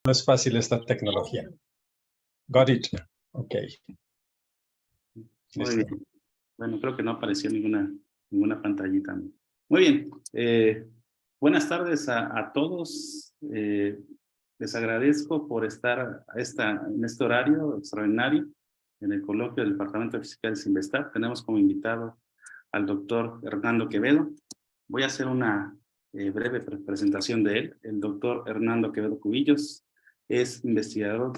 No es fácil esta tecnología. Got it. Ok. Muy bien. Bueno, creo que no apareció ninguna pantallita. Muy bien. Buenas tardes a todos. Les agradezco por estar en este horario extraordinario en el coloquio del Departamento de Física del CINVESTAF. Tenemos como invitado al doctor Hernando Quevedo. Voy a hacer una breve presentación de él. El doctor Hernando Quevedo Cubillos es investigador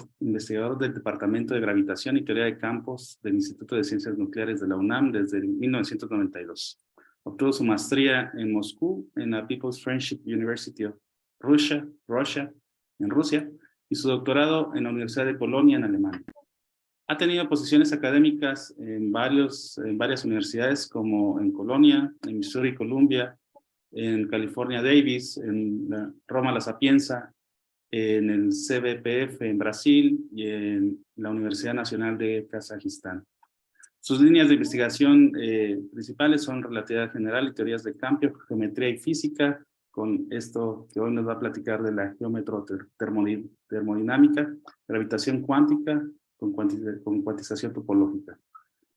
del Departamento de Gravitación y Teoría de Campos del Instituto de Ciencias Nucleares de la UNAM desde 1992. Obtuvo su maestría en Moscú, en la People's Friendship University of Russia, en Rusia, y su doctorado en la Universidad de Colonia, en Alemania. Ha tenido posiciones académicas en varias universidades, como en Colonia, en Missouri, Columbia, en California Davis, en Roma La Sapienza, en el CBPF en Brasil y en la Universidad Nacional de Kazajistán. Sus líneas de investigación principales son relatividad general y teorías de campo, geometría y física, con esto que hoy nos va a platicar de la termodinámica, gravitación cuántica con cuantización topológica.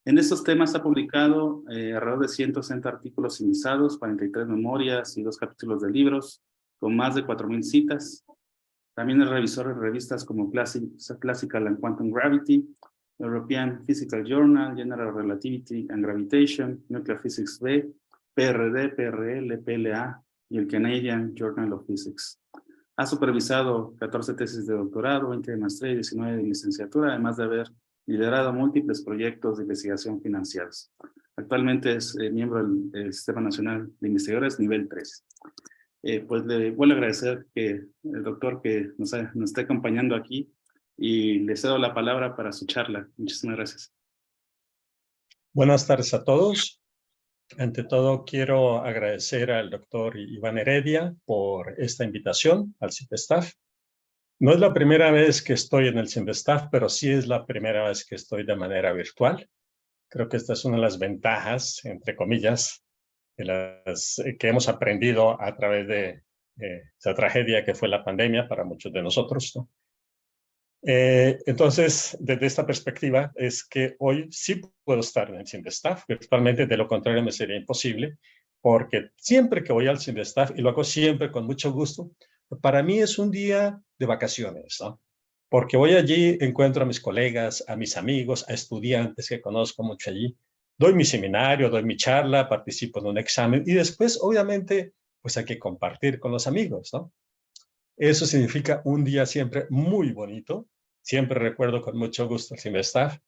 En estos temas ha publicado alrededor de 160 artículos indizados, 43 memorias y 2 capítulos de libros, con más de 4,000 citas. También es revisor de revistas como Classical and Quantum Gravity, European Physical Journal, General Relativity and Gravitation, Nuclear Physics B, PRD, PRL, PLA y el Canadian Journal of Physics. Ha supervisado 14 tesis de doctorado, 20 de maestría y 19 de licenciatura, además de haber liderado múltiples proyectos de investigación financiados. Actualmente es miembro del Sistema Nacional de Investigadores nivel 3. Pues le vuelvo a agradecer que el doctor que nos esté acompañando aquí y le cedo la palabra para su charla. Muchísimas gracias. Buenas tardes a todos. Ante todo, quiero agradecer al doctor Iván Heredia por esta invitación al CINVESTAF. No es la primera vez que estoy en el CINVESTAF, pero sí es la primera vez que estoy de manera virtual. Creo que esta es una de las ventajas, entre comillas, que hemos aprendido a través de esa tragedia que fue la pandemia para muchos de nosotros, ¿no? Entonces, desde esta perspectiva, es que hoy sí puedo estar en el CINVESTAF. Virtualmente, de lo contrario, me sería imposible, porque siempre que voy al CINVESTAF, y lo hago siempre con mucho gusto, para mí es un día de vacaciones, ¿no? Porque voy allí, encuentro a mis colegas, a mis amigos, a estudiantes que conozco mucho allí, doy mi seminario, doy mi charla, participo en un examen, y después, obviamente, pues hay que compartir con los amigos, ¿no? Eso significa un día siempre muy bonito. Siempre recuerdo con mucho gusto el CINVESTAF.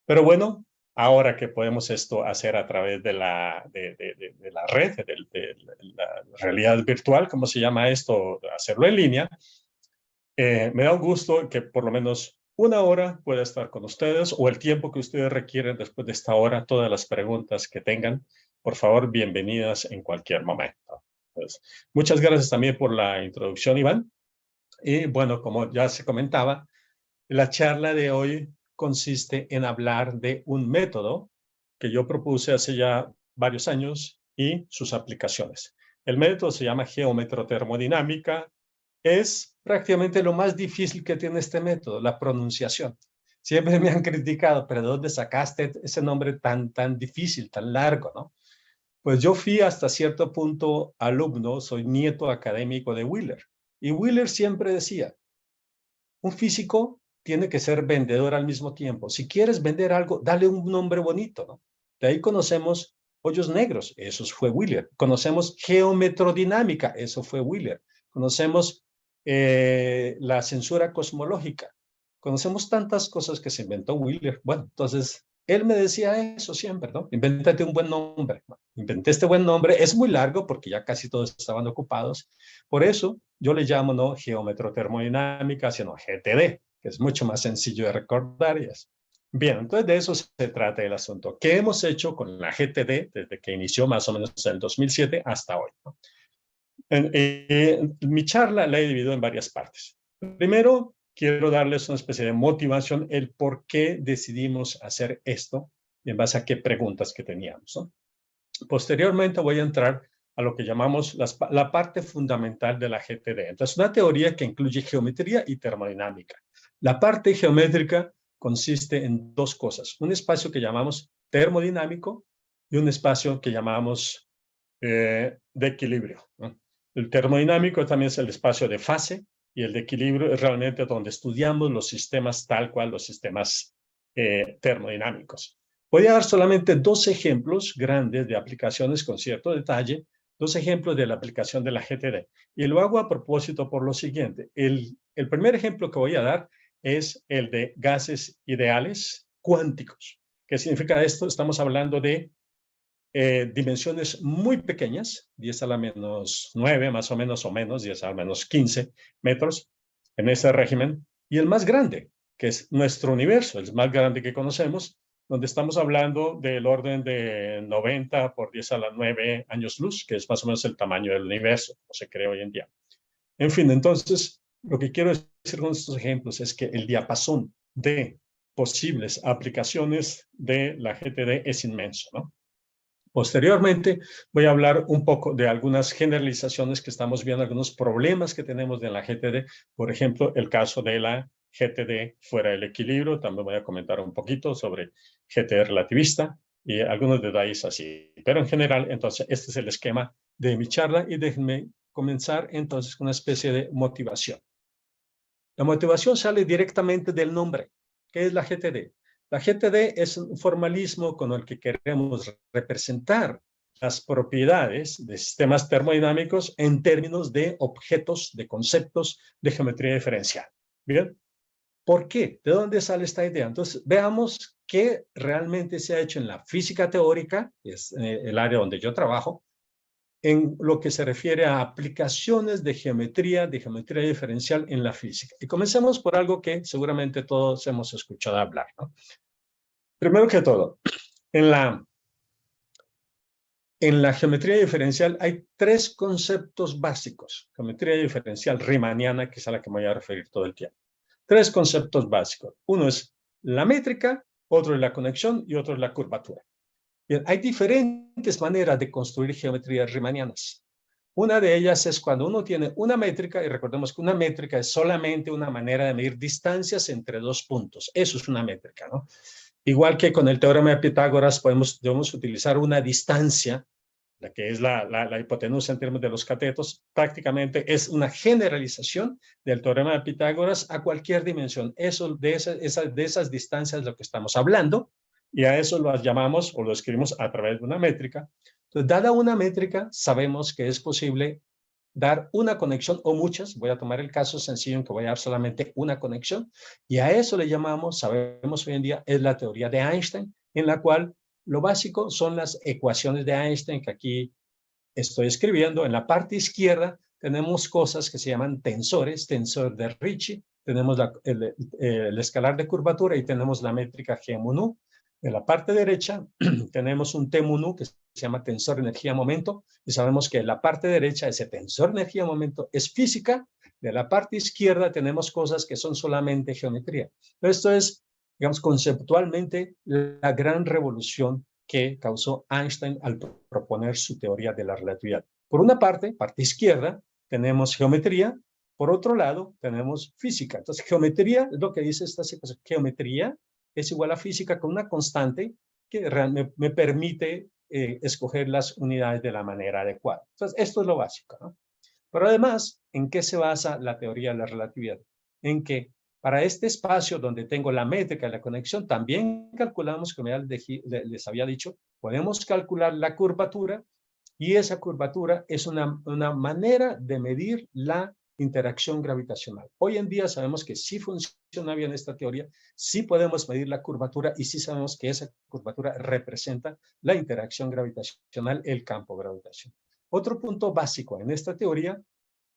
Pero bueno, ahora que podemos esto hacer a través de la red, de la realidad virtual, ¿cómo se llama esto? Hacerlo en línea. Me da un gusto que por lo menos una hora pueda estar con ustedes, o el tiempo que ustedes requieren después de esta hora, todas las preguntas que tengan. Por favor, bienvenidas en cualquier momento. Pues, muchas gracias también por la introducción, Iván. Y bueno, como ya se comentaba, la charla de hoy consiste en hablar de un método que yo propuse hace ya varios años y sus aplicaciones. El método se llama geometrotermodinámica. Es prácticamente lo más difícil que tiene este método, la pronunciación. Siempre me han criticado, pero ¿de dónde sacaste ese nombre tan difícil, tan largo, no? Pues yo fui hasta cierto punto alumno, soy nieto académico de Wheeler. Y Wheeler siempre decía, un físico tiene que ser vendedor al mismo tiempo. Si quieres vender algo, dale un nombre bonito, ¿no? De ahí conocemos hoyos negros, eso fue Wheeler. Conocemos geometrodinámica, eso fue Wheeler. Conocemos la censura cosmológica. Conocemos tantas cosas que se inventó Wheeler. Bueno, entonces, él me decía eso siempre, ¿no? Invéntate un buen nombre. Inventé este buen nombre. Es muy largo porque ya casi todos estaban ocupados. Por eso, yo le llamo, ¿no?, geometrotermodinámica, sino GTD, que es mucho más sencillo de recordar. Bien, entonces de eso se trata el asunto. ¿Qué hemos hecho con la GTD desde que inició más o menos en el 2007 hasta hoy, ¿no? Mi charla la he dividido en varias partes. Primero, quiero darles una especie de motivación, el por qué decidimos hacer esto y en base a qué preguntas que teníamos, ¿no? Posteriormente voy a entrar a lo que llamamos la parte fundamental de la GTD. Entonces, una teoría que incluye geometría y termodinámica. La parte geométrica consiste en dos cosas, un espacio que llamamos termodinámico y un espacio que llamamos de equilibrio, ¿no? El termodinámico también es el espacio de fase y el de equilibrio es realmente donde estudiamos los sistemas tal cual, los sistemas termodinámicos. Voy a dar solamente dos ejemplos grandes de aplicaciones con cierto detalle, dos ejemplos de la aplicación de la GTD. Y lo hago a propósito por lo siguiente. El primer ejemplo que voy a dar es el de gases ideales cuánticos. ¿Qué significa esto? Estamos hablando de dimensiones muy pequeñas, 10 a la menos 9 más o menos 10 a la menos 15 metros en ese régimen, y el más grande, que es nuestro universo, el más grande que conocemos, donde estamos hablando del orden de 90 por 10 a la 9 años luz, que es más o menos el tamaño del universo, como se cree hoy en día. En fin, entonces, lo que quiero decir con estos ejemplos es que el diapasón de posibles aplicaciones de la GTD es inmenso, ¿no? Posteriormente, voy a hablar un poco de algunas generalizaciones que estamos viendo, algunos problemas que tenemos en la GTD. Por ejemplo, el caso de la GTD fuera del equilibrio. También voy a comentar un poquito sobre GTD relativista y algunos detalles así. Pero en general, entonces, este es el esquema de mi charla y déjenme comenzar entonces con una especie de motivación. La motivación sale directamente del nombre. ¿Qué es la GTD? La GTD es un formalismo con el que queremos representar las propiedades de sistemas termodinámicos en términos de objetos, de conceptos de geometría diferencial. ¿Bien? ¿Por qué? ¿De dónde sale esta idea? Entonces, veamos qué realmente se ha hecho en la física teórica, que es el área donde yo trabajo, en lo que se refiere a aplicaciones de geometría diferencial en la física. Y comencemos por algo que seguramente todos hemos escuchado hablar, ¿no? Primero que todo, en la geometría diferencial hay tres conceptos básicos. Geometría diferencial riemanniana, que es a la que me voy a referir todo el tiempo. Tres conceptos básicos. Uno es la métrica, otro es la conexión y otro es la curvatura. Bien, hay diferentes maneras de construir geometrías riemannianas. Una de ellas es cuando uno tiene una métrica, y recordemos que una métrica es solamente una manera de medir distancias entre dos puntos. Eso es una métrica, ¿no? Igual que con el teorema de Pitágoras debemos utilizar una distancia, la que es la hipotenusa en términos de los catetos, prácticamente es una generalización del teorema de Pitágoras a cualquier dimensión. De esas distancias es lo que estamos hablando, y a eso lo llamamos o lo escribimos a través de una métrica. Entonces, dada una métrica, sabemos que es posible dar una conexión o muchas. Voy a tomar el caso sencillo en que voy a dar solamente una conexión, y a eso le llamamos, sabemos hoy en día, es la teoría de Einstein, en la cual lo básico son las ecuaciones de Einstein que aquí estoy escribiendo. En la parte izquierda tenemos cosas que se llaman tensores, tensor de Ricci, tenemos el escalar de curvatura y tenemos la métrica G mu nu. En la parte derecha tenemos un T mu nu que se llama tensor energía-momento, y sabemos que la parte derecha, ese tensor energía-momento, es física. De la parte izquierda tenemos cosas que son solamente geometría. Esto es, digamos, conceptualmente la gran revolución que causó Einstein al proponer su teoría de la relatividad. Por una parte izquierda, tenemos geometría. Por otro lado, tenemos física. Entonces, geometría es lo que dice esta secuencia. Geometría es igual a física con una constante que me permite escoger las unidades de la manera adecuada. Entonces, esto es lo básico, ¿no? Pero además, ¿en qué se basa la teoría de la relatividad? En que para este espacio donde tengo la métrica y la conexión, también calculamos, como ya les había dicho, podemos calcular la curvatura, y esa curvatura es una manera de medir la interacción gravitacional. Hoy en día sabemos que sí funciona bien esta teoría, sí podemos medir la curvatura y sí sabemos que esa curvatura representa la interacción gravitacional, el campo gravitacional. Otro punto básico en esta teoría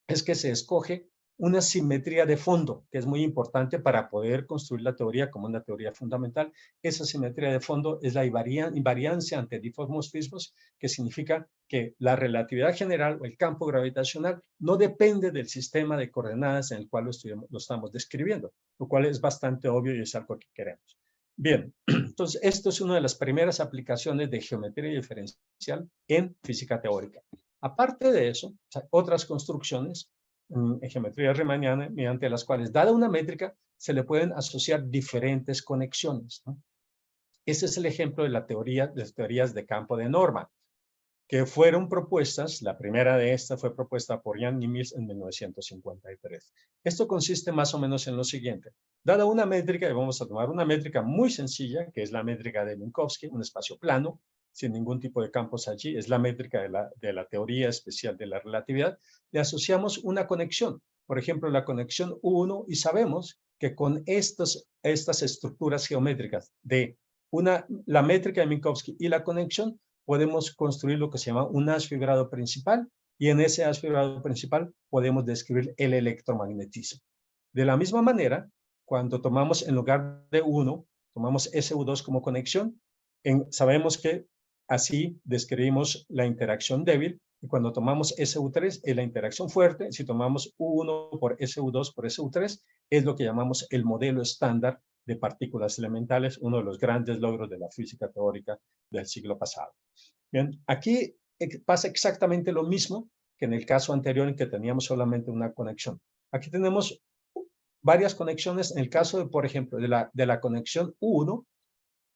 es que se escoge una simetría de fondo, que es muy importante para poder construir la teoría como una teoría fundamental. Esa simetría de fondo es la invariancia ante dimorfismos, que significa que la relatividad general o el campo gravitacional no depende del sistema de coordenadas en el cual lo estamos describiendo, lo cual es bastante obvio y es algo que queremos. Bien, entonces esto es una de las primeras aplicaciones de geometría diferencial en física teórica. Aparte de eso, otras construcciones en geometría riemanniana, mediante las cuales, dada una métrica, se le pueden asociar diferentes conexiones, ¿no? Ese es el ejemplo de las teorías de campo de norma, que fueron propuestas. La primera de estas fue propuesta por Jan Nimitz en 1953. Esto consiste más o menos en lo siguiente. Dada una métrica, y vamos a tomar una métrica muy sencilla, que es la métrica de Minkowski, un espacio plano, sin ningún tipo de campos allí, es la métrica de la teoría especial de la relatividad, le asociamos una conexión, por ejemplo, la conexión U1, y sabemos que con estas estructuras geométricas de la métrica de Minkowski y la conexión, podemos construir lo que se llama un haz fibrado principal, y en ese haz fibrado principal podemos describir el electromagnetismo. De la misma manera, cuando tomamos en lugar de 1, tomamos SU2 como conexión, sabemos que así describimos la interacción débil, y cuando tomamos SU3 es la interacción fuerte. Si tomamos U1 por SU2 por SU3, es lo que llamamos el modelo estándar de partículas elementales, uno de los grandes logros de la física teórica del siglo pasado. Bien, aquí pasa exactamente lo mismo que en el caso anterior en que teníamos solamente una conexión. Aquí tenemos varias conexiones. En el caso, por ejemplo, de la conexión U1,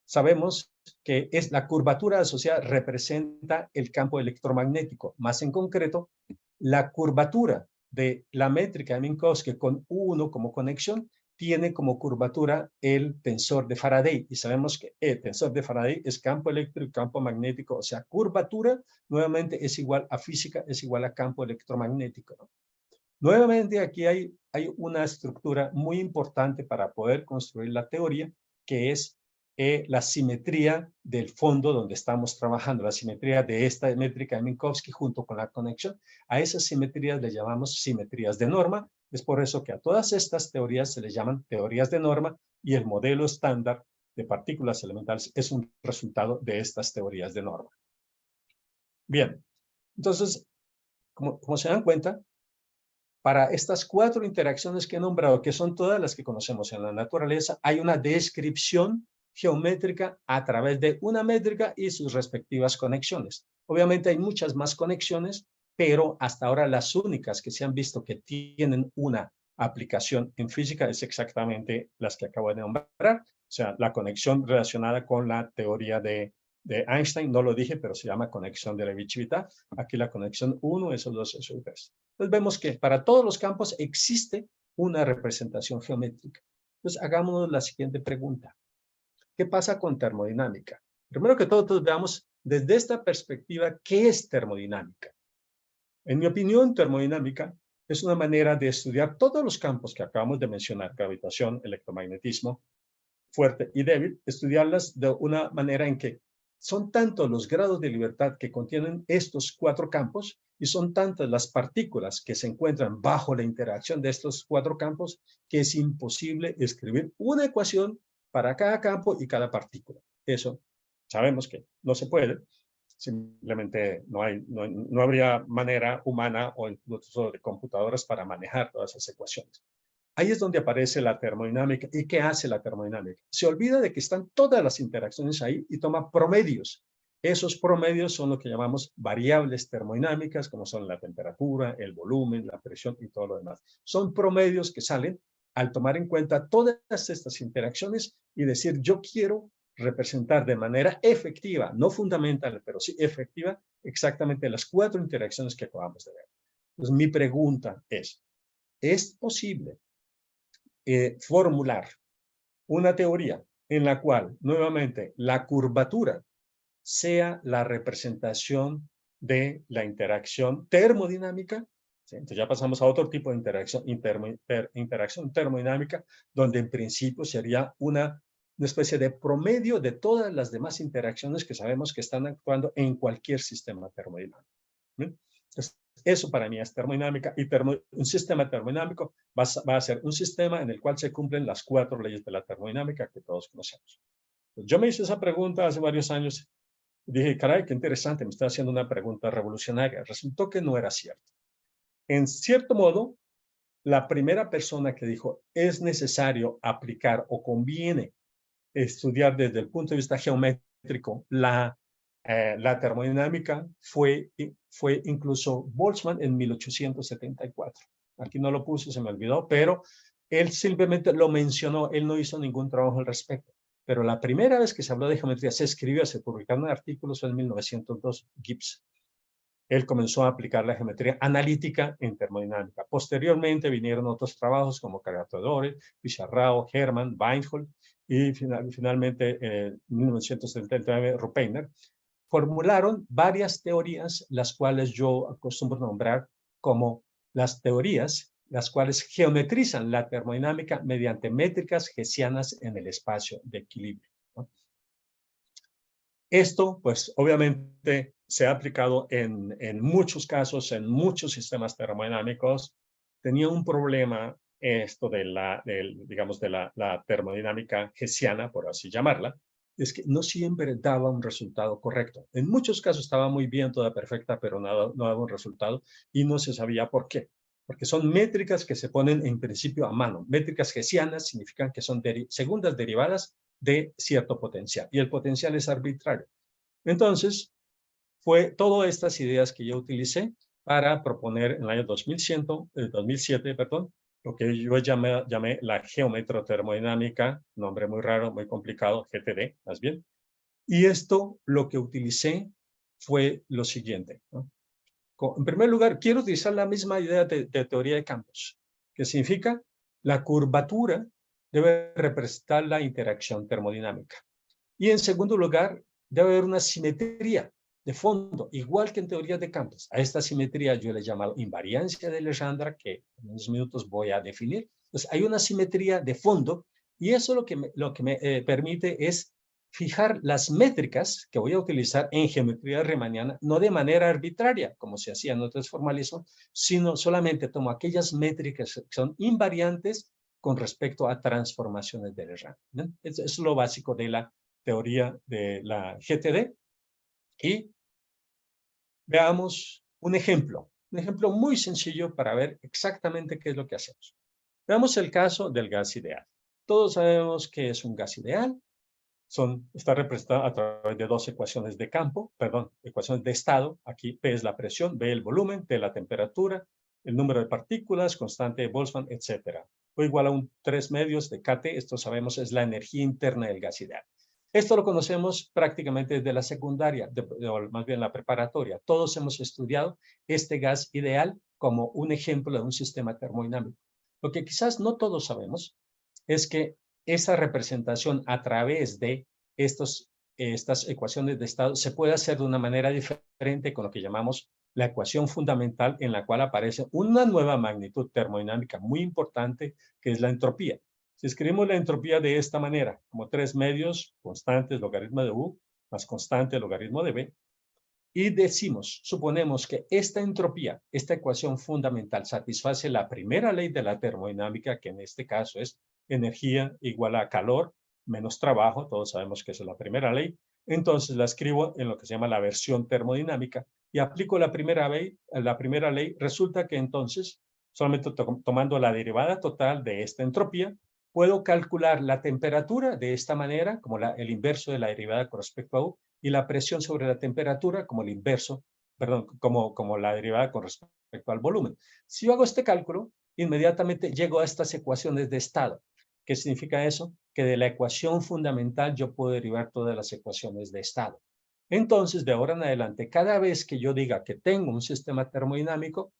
sabemos que la curvatura asociada representa el campo electromagnético. Más en concreto, la curvatura de la métrica de Minkowski con U1 como conexión tiene como curvatura el tensor de Faraday, y sabemos que el tensor de Faraday es campo eléctrico y campo magnético, o sea, curvatura nuevamente es igual a física, es igual a campo electromagnético, ¿no? Nuevamente aquí hay una estructura muy importante para poder construir la teoría, que es la simetría del fondo donde estamos trabajando, la simetría de esta métrica de Minkowski junto con la conexión. A esas simetrías le llamamos simetrías de norma. Es por eso que a todas estas teorías se les llaman teorías de norma, y el modelo estándar de partículas elementales es un resultado de estas teorías de norma. Bien, entonces, como se dan cuenta, para estas 4 interacciones que he nombrado, que son todas las que conocemos en la naturaleza, hay una descripción geométrica a través de una métrica y sus respectivas conexiones. Obviamente hay muchas más conexiones, pero hasta ahora las únicas que se han visto que tienen una aplicación en física es exactamente las que acabo de nombrar, o sea, la conexión relacionada con la teoría de Einstein, no lo dije, pero se llama conexión de Levi-Civita. Aquí la conexión 1, esos 2, esos 3. Entonces vemos que para todos los campos existe una representación geométrica. Entonces hagámonos la siguiente pregunta. ¿Qué pasa con termodinámica? Primero que todo, todos veamos desde esta perspectiva qué es termodinámica. En mi opinión, termodinámica es una manera de estudiar todos los campos que acabamos de mencionar: gravitación, electromagnetismo, fuerte y débil, estudiarlas de una manera en que son tantos los grados de libertad que contienen estos 4 campos, y son tantas las partículas que se encuentran bajo la interacción de estos 4 campos, que es imposible escribir una ecuación para cada campo y cada partícula. Eso sabemos que no se puede. Simplemente no habría manera humana o incluso de computadoras para manejar todas esas ecuaciones. Ahí es donde aparece la termodinámica. ¿Y qué hace la termodinámica? Se olvida de que están todas las interacciones ahí y toma promedios. Esos promedios son lo que llamamos variables termodinámicas, como son la temperatura, el volumen, la presión y todo lo demás. Son promedios que salen al tomar en cuenta todas estas interacciones y decir: yo quiero representar de manera efectiva, no fundamental, pero sí efectiva, exactamente las 4 interacciones que acabamos de ver. Entonces, mi pregunta ¿es posible formular una teoría en la cual nuevamente la curvatura sea la representación de la interacción termodinámica? ¿Sí? Entonces ya pasamos a otro tipo de interacción termodinámica, donde en principio sería una especie de promedio de todas las demás interacciones que sabemos que están actuando en cualquier sistema termodinámico. ¿Sí? Entonces, eso para mí es termodinámica, y un sistema termodinámico va a ser un sistema en el cual se cumplen las 4 leyes de la termodinámica que todos conocemos. Pues yo me hice esa pregunta hace varios años y dije: caray, qué interesante, me está haciendo una pregunta revolucionaria. Resultó que no era cierto. En cierto modo, la primera persona que dijo es necesario aplicar o conviene estudiar desde el punto de vista geométrico la La termodinámica fue incluso Boltzmann en 1874. Aquí no lo puse, se me olvidó, pero él simplemente lo mencionó, él no hizo ningún trabajo al respecto. Pero la primera vez que se habló de geometría, se escribió, se publicaron artículos fue en 1902, Gibbs. Él comenzó a aplicar la geometría analítica en termodinámica. Posteriormente vinieron otros trabajos como Cargatore, Pissarrao, Hermann, Weinhold y finalmente en 1979 Rupeiner. Formularon varias teorías, las cuales yo acostumbro nombrar como las teorías, las cuales geometrizan la termodinámica mediante métricas hessianas en el espacio de equilibrio, ¿no? Esto, pues, obviamente se ha aplicado en muchos casos, en muchos sistemas termodinámicos. Tenía un problema esto de digamos, de la termodinámica hessiana, por así llamarla, es que no siempre daba un resultado correcto. En muchos casos estaba muy bien, toda perfecta, pero no daba un resultado y no se sabía por qué. Porque son métricas que se ponen en principio a mano. Métricas hessianas significan que son segundas derivadas de cierto potencial, y el potencial es arbitrario. Entonces, fue todas estas ideas que yo utilicé para proponer en el año 2007, perdón, lo que yo llamé la geometrotermodinámica, nombre muy raro, muy complicado, GTD, más bien. Y esto, lo que utilicé fue lo siguiente, ¿no? En primer lugar, quiero utilizar la misma idea de teoría de campos, que significa la curvatura debe representar la interacción termodinámica. Y en segundo lugar, debe haber una simetría de fondo, igual que en teoría de campos. A esta simetría yo le he llamado invariancia de Legendre, que en unos minutos voy a definir. Entonces, hay una simetría de fondo y eso lo que me permite es fijar las métricas que voy a utilizar en geometría riemanniana, no de manera arbitraria, como se hacía en otros formalismos, sino solamente tomo aquellas métricas que son invariantes con respecto a transformaciones de Legendre, ¿no? Eso es lo básico de la teoría de la GTD. Y veamos un ejemplo muy sencillo para ver exactamente qué es lo que hacemos. Veamos el caso del gas ideal. Todos sabemos que es un gas ideal. Está representado a través de dos ecuaciones de campo, ecuaciones de estado. Aquí P es la presión, B el volumen, T la temperatura, el número de partículas, constante de Boltzmann, etc. O igual a un 3 medios de KT, esto sabemos es la energía interna del gas ideal. Esto lo conocemos prácticamente desde la secundaria, o más bien la preparatoria. Todos hemos estudiado este gas ideal como un ejemplo de un sistema termodinámico. Lo que quizás no todos sabemos es que esa representación a través de estas ecuaciones de estado se puede hacer de una manera diferente con lo que llamamos la ecuación fundamental, en la cual aparece una nueva magnitud termodinámica muy importante, que es la entropía. Si escribimos la entropía de esta manera, como 3 medios constantes, logaritmo de U, más constante, logaritmo de B, y suponemos que esta entropía, esta ecuación fundamental, satisface la primera ley de la termodinámica, que en este caso es energía igual a calor menos trabajo, todos sabemos que esa es la primera ley, entonces la escribo en lo que se llama la versión termodinámica y aplico la primera ley, resulta que entonces, solamente tomando la derivada total de esta entropía, puedo calcular la temperatura de esta manera, como el inverso de la derivada con respecto a U, y la presión sobre la temperatura como el inverso, como la derivada con respecto al volumen. Si yo hago este cálculo, inmediatamente llego a estas ecuaciones de estado. ¿Qué significa eso? Que de la ecuación fundamental yo puedo derivar todas las ecuaciones de estado. Entonces, de ahora en adelante, cada vez que yo diga que tengo un sistema termodinámico,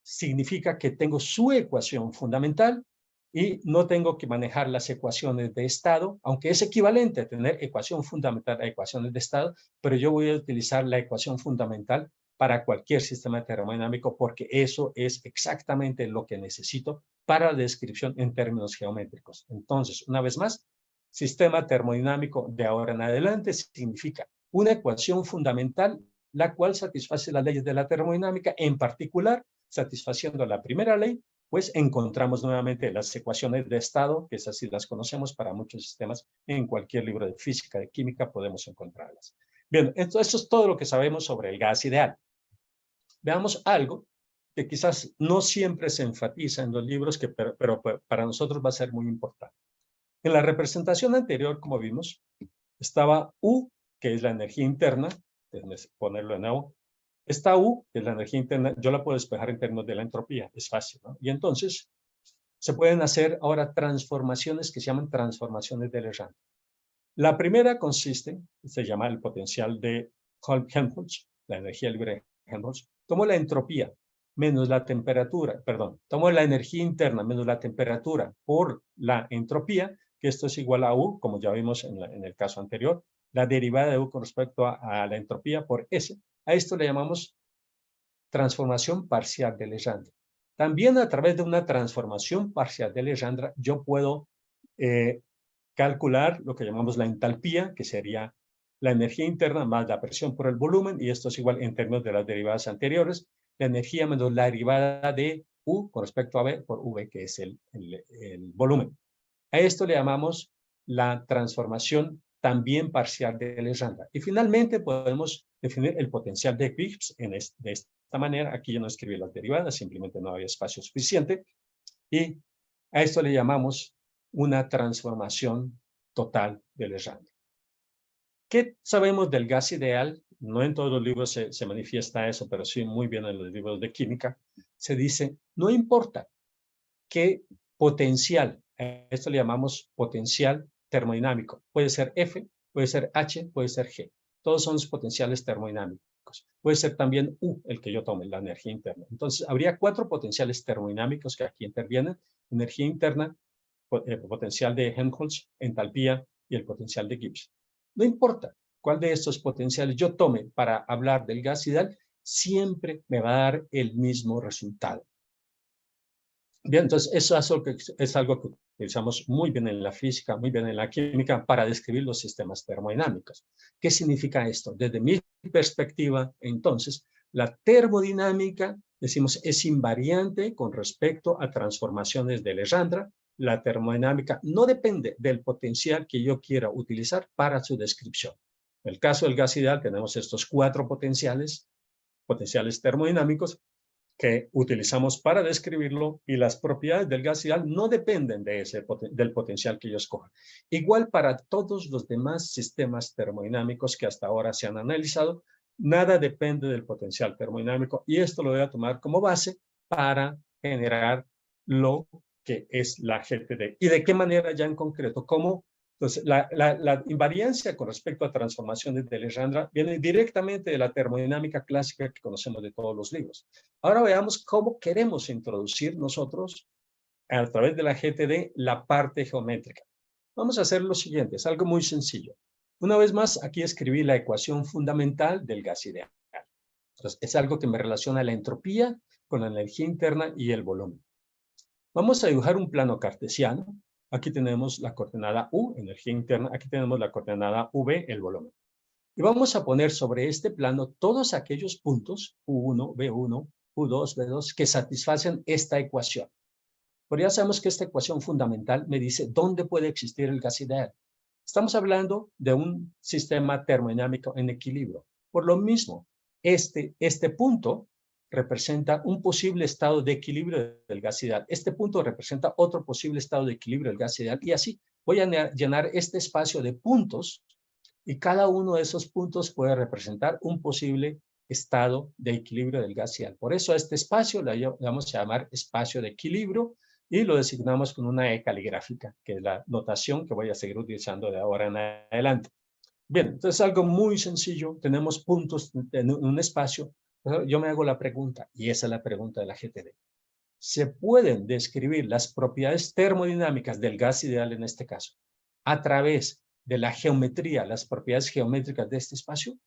significa que tengo su ecuación fundamental y no tengo que manejar las ecuaciones de estado, aunque es equivalente a tener ecuación fundamental a ecuaciones de estado, pero yo voy a utilizar la ecuación fundamental para cualquier sistema termodinámico porque eso es exactamente lo que necesito para la descripción en términos geométricos. Entonces, una vez más, sistema termodinámico de ahora en adelante significa una ecuación fundamental la cual satisface las leyes de la termodinámica, en particular satisfaciendo la primera ley, pues encontramos nuevamente las ecuaciones de estado, que esas sí las conocemos para muchos sistemas, en cualquier libro de física, de química podemos encontrarlas. Bien, entonces eso es todo lo que sabemos sobre el gas ideal. Veamos algo que quizás no siempre se enfatiza en los libros, pero para nosotros va a ser muy importante. En la representación anterior, como vimos, estaba U, que es la energía interna, déjenme ponerlo de nuevo. Esta U, que es la energía interna, yo la puedo despejar en términos de la entropía, es fácil, ¿no? Y entonces se pueden hacer ahora transformaciones que se llaman transformaciones de Legendre. La primera consiste, se llama el potencial de Helmholtz, la energía libre de Helmholtz. Tomo la entropía menos la temperatura, perdón, tomo la energía interna menos la temperatura por la entropía, que esto es igual a U, como ya vimos en el caso anterior, la derivada de U con respecto a la entropía por S. A esto le llamamos transformación parcial de Legendre. También a través de una transformación parcial de Legendre, yo puedo calcular lo que llamamos la entalpía, que sería la energía interna más la presión por el volumen, y esto es igual en términos de las derivadas anteriores, la energía menos la derivada de U con respecto a V por V, que es el volumen. A esto le llamamos la transformación también parcial de Legendre. Y finalmente podemos definir el potencial de Gibbs de esta manera. Aquí yo no escribí las derivadas, simplemente no había espacio suficiente. Y a esto le llamamos una transformación total de Legendre. ¿Qué sabemos del gas ideal? No en todos los libros se manifiesta eso, pero sí muy bien en los libros de química. Se dice, no importa qué potencial, a esto le llamamos potencial termodinámico. Puede ser F, puede ser H, puede ser G. Todos son los potenciales termodinámicos. Puede ser también U, el que yo tome, la energía interna. Entonces, habría 4 potenciales termodinámicos que aquí intervienen. Energía interna, potencial de Helmholtz, entalpía y el potencial de Gibbs. No importa cuál de estos potenciales yo tome para hablar del gas ideal, siempre me va a dar el mismo resultado. Bien, entonces eso es algo que utilizamos muy bien en la física, muy bien en la química para describir los sistemas termodinámicos. ¿Qué significa esto? Desde mi perspectiva, entonces, la termodinámica, decimos, es invariante con respecto a transformaciones de Legendre. La termodinámica no depende del potencial que yo quiera utilizar para su descripción. En el caso del gas ideal tenemos estos 4 potenciales termodinámicos, que utilizamos para describirlo, y las propiedades del gas ideal no dependen del potencial que yo escoja. Igual para todos los demás sistemas termodinámicos que hasta ahora se han analizado, nada depende del potencial termodinámico, y esto lo voy a tomar como base para generar lo que es la GTD. ¿Y de qué manera ya en concreto? ¿Cómo? Entonces, la invariancia con respecto a transformaciones de Legendre viene directamente de la termodinámica clásica que conocemos de todos los libros. Ahora veamos cómo queremos introducir nosotros, a través de la GTD, la parte geométrica. Vamos a hacer lo siguiente, es algo muy sencillo. Una vez más, aquí escribí la ecuación fundamental del gas ideal. Entonces, es algo que me relaciona la entropía con la energía interna y el volumen. Vamos a dibujar un plano cartesiano. Aquí tenemos la coordenada U, energía interna. Aquí tenemos la coordenada V, el volumen. Y vamos a poner sobre este plano todos aquellos puntos, U1, B1, U2, B2, que satisfacen esta ecuación. Pero ya sabemos que esta ecuación fundamental me dice dónde puede existir el gas ideal. Estamos hablando de un sistema termodinámico en equilibrio. Por lo mismo, este punto representa un posible estado de equilibrio del gas ideal. Este punto representa otro posible estado de equilibrio del gas ideal. Y así voy a llenar este espacio de puntos, y cada uno de esos puntos puede representar un posible estado de equilibrio del gas ideal. Por eso a este espacio le vamos a llamar espacio de equilibrio, y lo designamos con una E caligráfica, que es la notación que voy a seguir utilizando de ahora en adelante. Bien, entonces algo muy sencillo, tenemos puntos en un espacio. Yo me hago la pregunta, y esa es la pregunta de la GTD. ¿Se pueden describir las propiedades termodinámicas del gas ideal en este caso a través de la geometría, las propiedades geométricas de este espacio?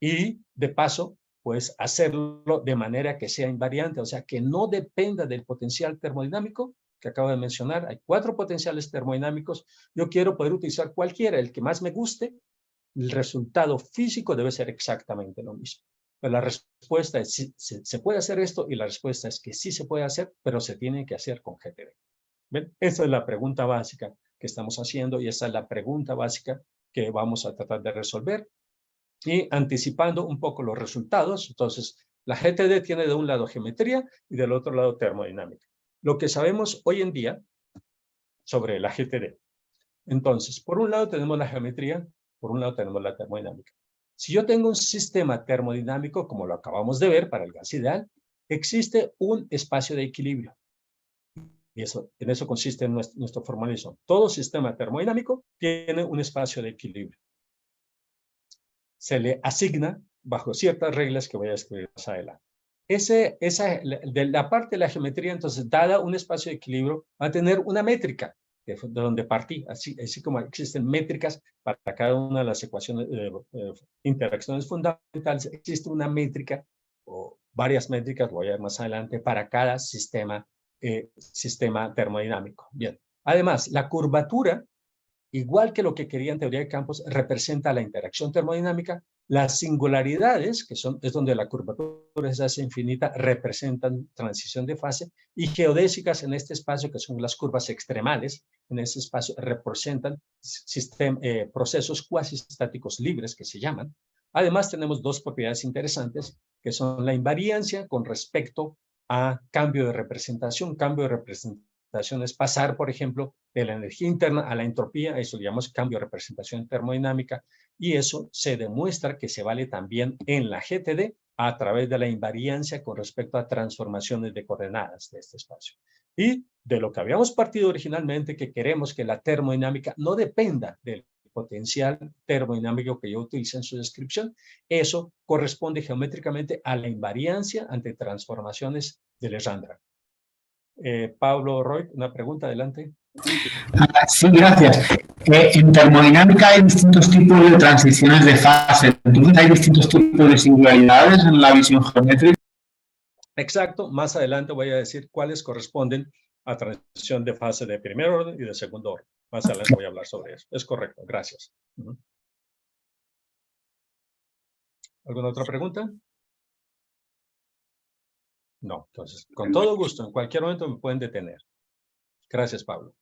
Y de paso, pues hacerlo de manera que sea invariante, o sea, que no dependa del potencial termodinámico que acabo de mencionar. Hay 4 potenciales termodinámicos. Yo quiero poder utilizar cualquiera, el que más me guste. El resultado físico debe ser exactamente lo mismo. Pero la respuesta es sí, se puede hacer esto, y la respuesta es que sí se puede hacer, pero se tiene que hacer con GTD. ¿Ven? Esa es la pregunta básica que estamos haciendo, y esa es la pregunta básica que vamos a tratar de resolver. Y anticipando un poco los resultados, entonces la GTD tiene de un lado geometría y del otro lado termodinámica. Lo que sabemos hoy en día sobre la GTD. Entonces, por un lado tenemos la geometría, Por un lado tenemos la termodinámica. Si yo tengo un sistema termodinámico, como lo acabamos de ver para el gas ideal, existe un espacio de equilibrio. Y en eso consiste nuestro formalismo. Todo sistema termodinámico tiene un espacio de equilibrio. Se le asigna bajo ciertas reglas que voy a escribir más adelante. De la parte de la geometría, entonces, dada un espacio de equilibrio, va a tener una métrica de donde partí, así como existen métricas para cada una de las ecuaciones, interacciones fundamentales, existe una métrica o varias métricas, voy a ver más adelante, para cada sistema termodinámico. Bien. Además, la curvatura, igual que lo que quería en teoría de campos, representa la interacción termodinámica. Las singularidades, es donde la curvatura se hace infinita, representan transición de fase, y geodésicas en este espacio, que son las curvas extremales, en ese espacio representan procesos cuasi estáticos libres, que se llaman. Además, tenemos dos propiedades interesantes, que son la invariancia con respecto a cambio de representación. Cambio de representación es pasar, por ejemplo, de la energía interna a la entropía. Eso lo llamamos cambio de representación termodinámica, y eso se demuestra que se vale también en la GTD a través de la invariancia con respecto a transformaciones de coordenadas de este espacio. Y de lo que habíamos partido originalmente, que queremos que la termodinámica no dependa del potencial termodinámico que yo utilicé en su descripción, eso corresponde geométricamente a la invariancia ante transformaciones de Legendre. Pablo Roy, una pregunta, adelante. Sí, gracias. En termodinámica hay distintos tipos de transiciones de fase. Entonces, ¿hay distintos tipos de singularidades en la visión geométrica? Exacto. Más adelante voy a decir cuáles corresponden a transición de fase de primer orden y de segundo orden. Más adelante voy a hablar sobre eso. Es correcto. Gracias. ¿Alguna otra pregunta? No. Entonces, con todo gusto, en cualquier momento me pueden detener. Gracias, Pablo.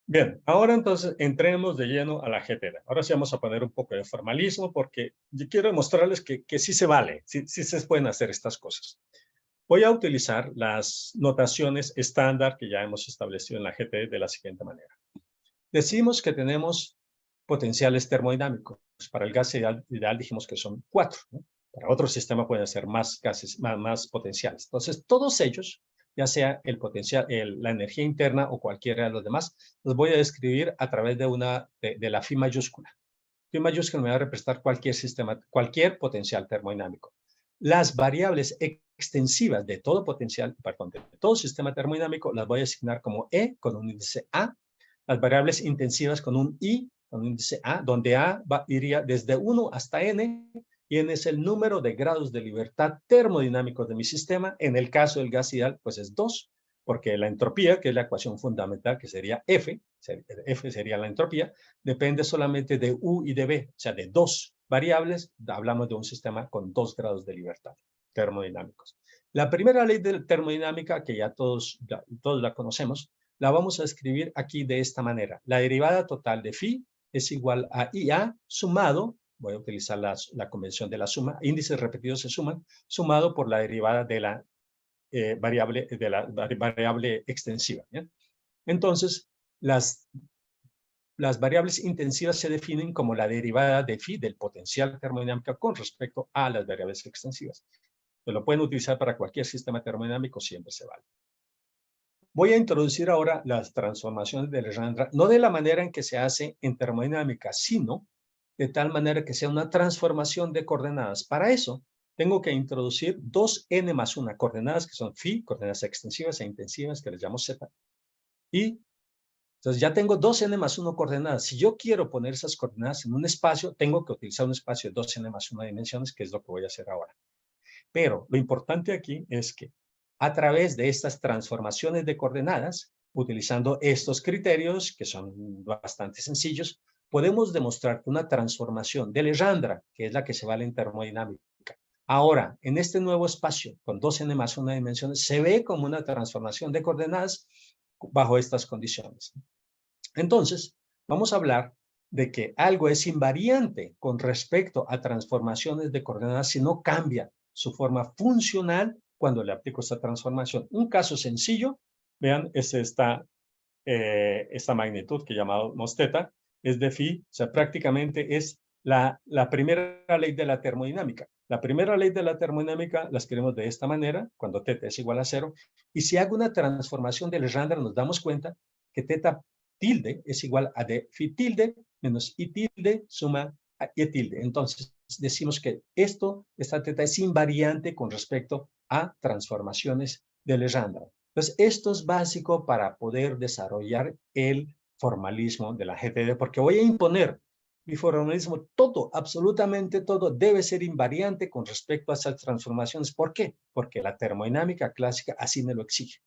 Bien, ahora entonces entremos de lleno a la GTD. Ahora sí vamos a poner un poco de formalismo, porque yo quiero demostrarles que sí se vale, sí se pueden hacer estas cosas. Voy a utilizar las notaciones estándar que ya hemos establecido en la GTD de la siguiente manera. Decimos que tenemos potenciales termodinámicos. Para el gas ideal dijimos que son 4, ¿no? Para otro sistema pueden ser más gases, más potenciales. Entonces, todos ellos, ya sea el potencial, la energía interna o cualquiera de los demás, los voy a describir a través de la phi mayúscula. Phi mayúscula me va a representar cualquier sistema, cualquier potencial termodinámico. Las variables extensivas de todo potencial, perdón, de todo sistema termodinámico, las voy a asignar como E con un índice A. Las variables intensivas con un I, con un índice A, donde A iría desde 1 hasta N, y N es el número de grados de libertad termodinámicos de mi sistema. En el caso del gas ideal, pues es 2, porque la entropía, que es la ecuación fundamental, que sería F sería la entropía, depende solamente de U y de B, o sea, de 2 variables, hablamos de un sistema con 2 grados de libertad termodinámicos. La primera ley de termodinámica, que ya todos la conocemos, la vamos a escribir aquí de esta manera. La derivada total de phi es igual a IA sumado, voy a utilizar la convención de la suma, índices repetidos se suman, sumado por la derivada de la variable extensiva, ¿ya? Entonces, las variables intensivas se definen como la derivada de phi del potencial termodinámico con respecto a las variables extensivas. Pues lo pueden utilizar para cualquier sistema termodinámico, siempre se vale. Voy a introducir ahora las transformaciones de Legendre, no de la manera en que se hace en termodinámica, sino de tal manera que sea una transformación de coordenadas. Para eso, tengo que introducir 2n más 1 coordenadas, que son phi, coordenadas extensivas e intensivas, que les llamo z. Y entonces ya tengo 2n más 1 coordenadas. Si yo quiero poner esas coordenadas en un espacio, tengo que utilizar un espacio de 2n más 1 dimensiones, que es lo que voy a hacer ahora. Pero lo importante aquí es que a través de estas transformaciones de coordenadas, utilizando estos criterios, que son bastante sencillos, podemos demostrar que una transformación de Legendre, que es la que se vale en termodinámica, ahora, en este nuevo espacio, con 2n más 1 dimensiones, se ve como una transformación de coordenadas bajo estas condiciones. Entonces, vamos a hablar de que algo es invariante con respecto a transformaciones de coordenadas si no cambia su forma funcional cuando le aplico esta transformación. Un caso sencillo, vean, es esta magnitud que llamamos θ, es de phi, o sea, prácticamente es la primera ley de la termodinámica. La primera ley de la termodinámica la escribimos de esta manera, cuando θ es igual a 0, y si hago una transformación de Legendre, nos damos cuenta que θ tilde es igual a d phi tilde menos i tilde suma a e tilde. Entonces, decimos que esta θ es invariante con respecto a transformaciones de Legendre. Entonces, esto es básico para poder desarrollar el formalismo de la GTD, porque voy a imponer mi formalismo, todo, absolutamente todo, debe ser invariante con respecto a esas transformaciones. ¿Por qué? Porque la termodinámica clásica así me lo exige.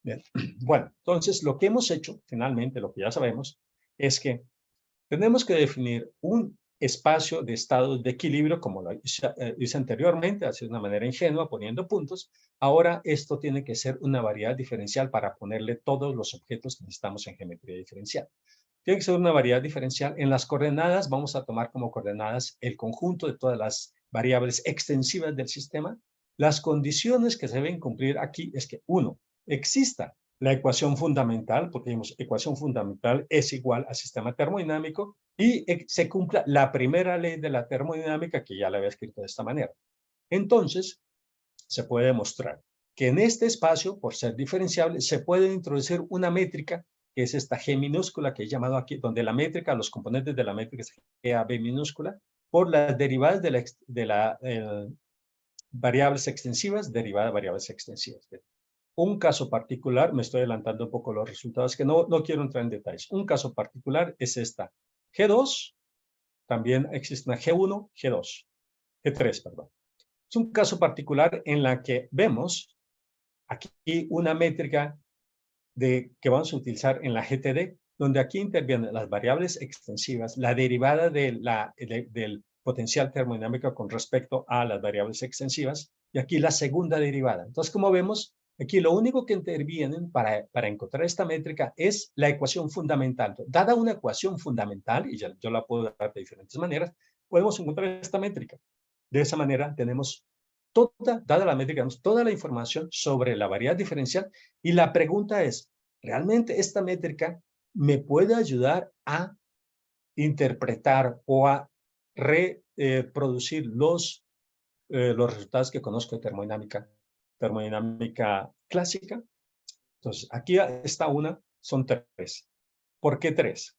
Bien. Bueno, entonces lo que hemos hecho, finalmente, lo que ya sabemos, es que tenemos que definir un espacio de estados de equilibrio, como lo hice anteriormente, así de una manera ingenua, poniendo puntos. Ahora esto tiene que ser una variedad diferencial para ponerle todos los objetos que necesitamos en geometría diferencial. Tiene que ser una variedad diferencial. En las coordenadas vamos a tomar como coordenadas el conjunto de todas las variables extensivas del sistema. Las condiciones que se deben cumplir aquí es que, uno, exista la ecuación fundamental, porque digamos, ecuación fundamental es igual al sistema termodinámico, y se cumpla la primera ley de la termodinámica, que ya la había escrito de esta manera. Entonces, se puede demostrar que en este espacio, por ser diferenciable, se puede introducir una métrica, que es esta G minúscula, que he llamado aquí, donde la métrica, los componentes de la métrica es G a B minúscula, por las derivadas de variables extensivas, derivada de variables extensivas. Un caso particular, me estoy adelantando un poco los resultados, que no quiero entrar en detalles. Un caso particular es esta G2, también existe una G1, G3, perdón. Es un caso particular en la que vemos aquí una métrica que vamos a utilizar en la GTD, donde aquí intervienen las variables extensivas, la derivada del potencial termodinámico con respecto a las variables extensivas, y aquí la segunda derivada. Entonces, como vemos, aquí lo único que intervienen para encontrar esta métrica es la ecuación fundamental. Dada una ecuación fundamental, y yo la puedo dar de diferentes maneras, podemos encontrar esta métrica. De esa manera tenemos dada la métrica, tenemos toda la información sobre la variedad diferencial, y la pregunta es, ¿realmente esta métrica me puede ayudar a interpretar o a reproducir los resultados que conozco de termodinámica clásica? Entonces, aquí está una, son tres. ¿Por qué tres?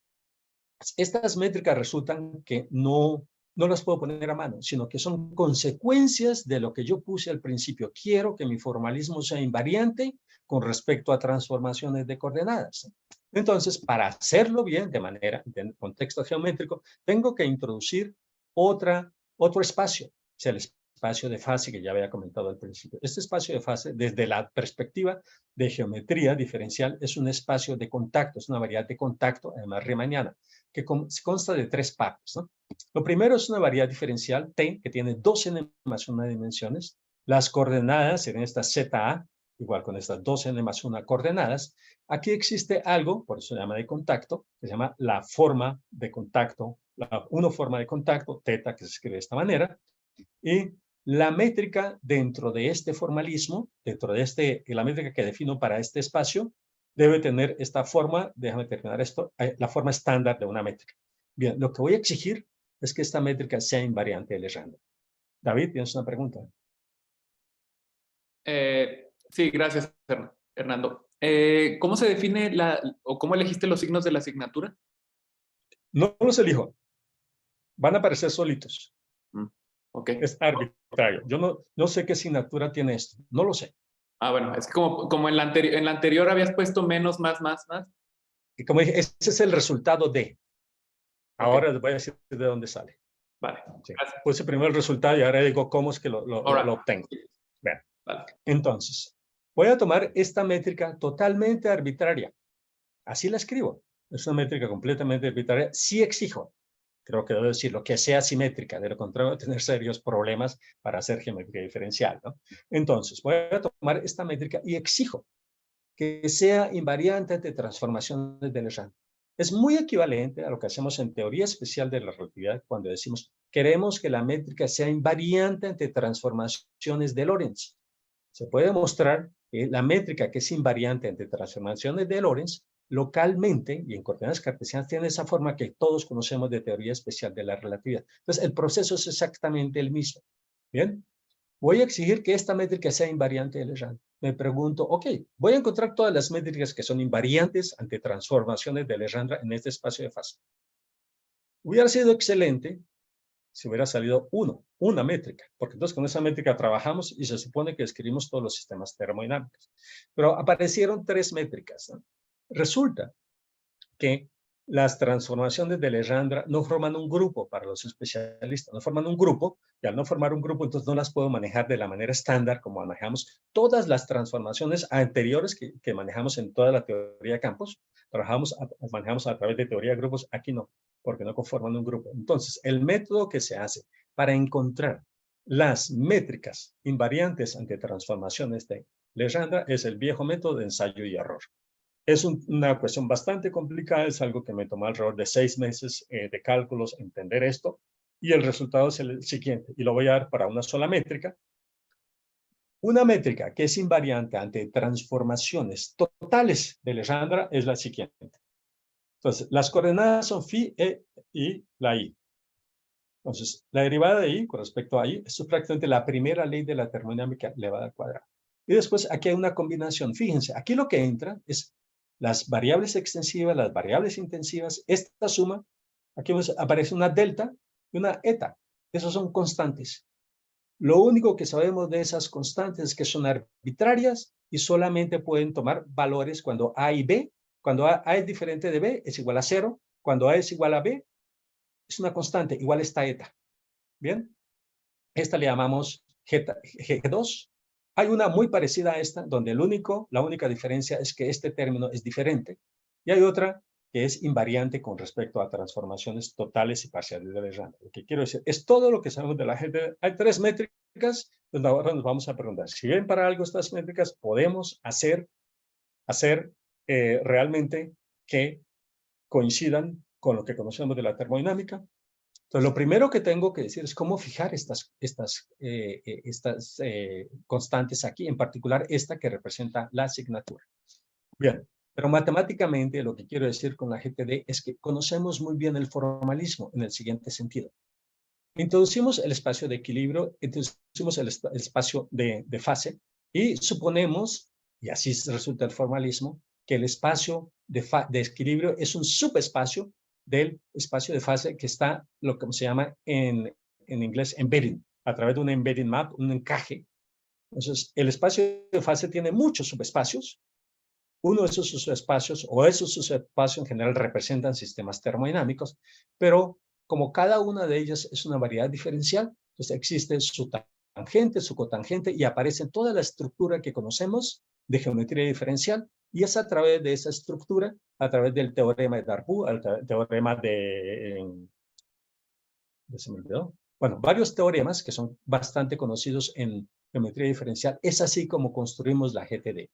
Estas métricas resultan que no las puedo poner a mano, sino que son consecuencias de lo que yo puse al principio. Quiero que mi formalismo sea invariante con respecto a transformaciones de coordenadas. Entonces, para hacerlo bien, en contexto geométrico, tengo que introducir otro espacio, es el espacio de fase que ya había comentado al principio. Este espacio de fase, desde la perspectiva de geometría diferencial, es un espacio de contacto, es una variedad de contacto, además riemanniana, que consta de tres partes, ¿no? Lo primero es una variedad diferencial T, que tiene 2n más 1 dimensiones. Las coordenadas serían estas ZA, igual con estas 2n más 1 coordenadas. Aquí existe algo, por eso se llama de contacto, que se llama la forma de contacto, una forma de contacto, θ, que se escribe de esta manera, y la métrica dentro de este formalismo, dentro de la métrica que defino para este espacio, debe tener esta forma, déjame terminar esto, la forma estándar de una métrica. Bien, lo que voy a exigir es que esta métrica sea invariante de Legendre. David, ¿tienes una pregunta? Sí, gracias, Hernando. ¿Cómo se define o cómo elegiste los signos de la asignatura? No los elijo. Van a aparecer solitos. Okay. Es arbitrario. Yo no sé qué asignatura tiene esto. No lo sé. Ah, bueno, es que como en la anterior habías puesto menos, más. Y como dije, ese es el resultado de. Ahora les voy a decir de dónde sale. Vale. Sí. Puse primero el resultado y ahora digo cómo es que lo obtengo. Bien. Vale. Entonces, voy a tomar esta métrica totalmente arbitraria. Así la escribo. Es una métrica completamente arbitraria. Sí exijo, creo que debo decirlo, que sea simétrica. De lo contrario, voy a tener serios problemas para hacer geometría diferencial, ¿no? Entonces, voy a tomar esta métrica y exijo que sea invariante ante transformaciones de Legendre. Es muy equivalente a lo que hacemos en teoría especial de la relatividad cuando decimos queremos que la métrica sea invariante ante transformaciones de Lorentz. Se puede demostrar que la métrica que es invariante ante transformaciones de Lorentz localmente y en coordenadas cartesianas tienen esa forma que todos conocemos de teoría especial de la relatividad. Entonces, el proceso es exactamente el mismo. Bien, voy a exigir que esta métrica sea invariante de Legendre. Me pregunto, ok, voy a encontrar todas las métricas que son invariantes ante transformaciones de Legendre en este espacio de fase. Hubiera sido excelente si hubiera salido una métrica, porque entonces con esa métrica trabajamos y se supone que escribimos todos los sistemas termodinámicos. Pero aparecieron 3 métricas, ¿no? Resulta que las transformaciones de Legendre no forman un grupo para los especialistas, no forman un grupo, y al no formar un grupo, entonces no las puedo manejar de la manera estándar como manejamos todas las transformaciones anteriores que manejamos en toda la teoría de campos. Manejamos a través de teoría de grupos, aquí no, porque no conforman un grupo. Entonces, el método que se hace para encontrar las métricas invariantes ante transformaciones de Legendre es el viejo método de ensayo y error. Es una cuestión bastante complicada, es algo que me tomó alrededor de 6 meses de cálculos entender esto, y el resultado es el siguiente, y lo voy a dar para una sola métrica. Una métrica que es invariante ante transformaciones totales de Legendre es la siguiente. Entonces, las coordenadas son phi, e y la i. Entonces, la derivada de i con respecto a i es prácticamente la primera ley de la termodinámica elevada al cuadrado. Y después aquí hay una combinación. Fíjense, aquí lo que entra es las variables extensivas, las variables intensivas, esta suma, aquí aparece una delta y una eta. Esos son constantes. Lo único que sabemos de esas constantes es que son arbitrarias y solamente pueden tomar valores cuando A y B. Cuando A es diferente de B, es igual a 0. Cuando A es igual a B, es una constante, igual a esta eta. ¿Bien? Esta le llamamos G2. Hay una muy parecida a esta, donde la única diferencia es que este término es diferente. Y hay otra que es invariante con respecto a transformaciones totales y parciales de Legendre. Lo que quiero decir es todo lo que sabemos de la gente. Hay 3 métricas, donde ahora nos vamos a preguntar, si bien para algo estas métricas podemos hacer realmente que coincidan con lo que conocemos de la termodinámica. Entonces, lo primero que tengo que decir es cómo fijar estas constantes aquí, en particular esta que representa la asignatura. Bien, pero matemáticamente lo que quiero decir con la GTD es que conocemos muy bien el formalismo en el siguiente sentido. Introducimos el espacio de equilibrio, introducimos el espacio de fase y suponemos, y así resulta el formalismo, que el espacio de equilibrio es un subespacio del espacio de fase que está, lo que se llama en inglés embedding, a través de un embedding map, un encaje. Entonces, el espacio de fase tiene muchos subespacios. Uno de esos subespacios, o esos subespacios en general, representan sistemas termodinámicos, pero como cada una de ellas es una variedad diferencial, entonces existe su tangente, su cotangente, y aparece toda la estructura que conocemos de geometría diferencial, y es a través de esa estructura, a través del teorema de Darboux, el teorema se me olvidó. Bueno, varios teoremas que son bastante conocidos en geometría diferencial, es así como construimos la GTD.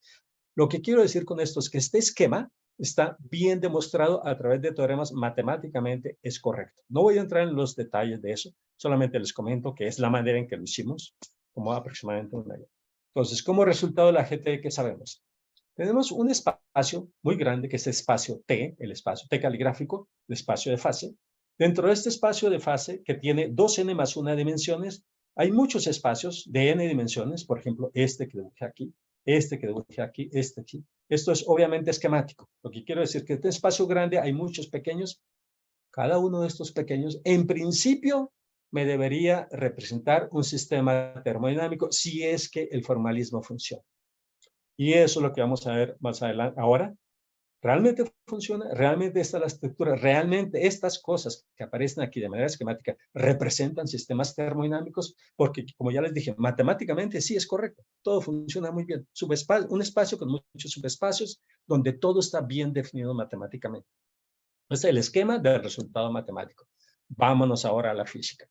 Lo que quiero decir con esto es que este esquema está bien demostrado a través de teoremas, matemáticamente es correcto. No voy a entrar en los detalles de eso, solamente les comento que es la manera en que lo hicimos, como aproximadamente un año. Entonces, como resultado de la GTD, ¿qué sabemos? Tenemos un espacio muy grande, que es el espacio T, el espacio T caligráfico, el espacio de fase. Dentro de este espacio de fase, que tiene 2n más 1 dimensiones, hay muchos espacios de n dimensiones, por ejemplo, este que dibujé aquí, este que dibujé aquí, este aquí. Esto es obviamente esquemático. Lo que quiero decir es que en este espacio grande hay muchos pequeños. Cada uno de estos pequeños, en principio, me debería representar un sistema termodinámico si es que el formalismo funciona. Y eso es lo que vamos a ver más adelante. Ahora, ¿realmente funciona? ¿Realmente está la estructura? ¿Realmente estas cosas que aparecen aquí de manera esquemática representan sistemas termodinámicos? Porque, como ya les dije, matemáticamente sí es correcto. Todo funciona muy bien. Un espacio con muchos subespacios donde todo está bien definido matemáticamente. Este es el esquema del resultado matemático. Vámonos ahora a la física.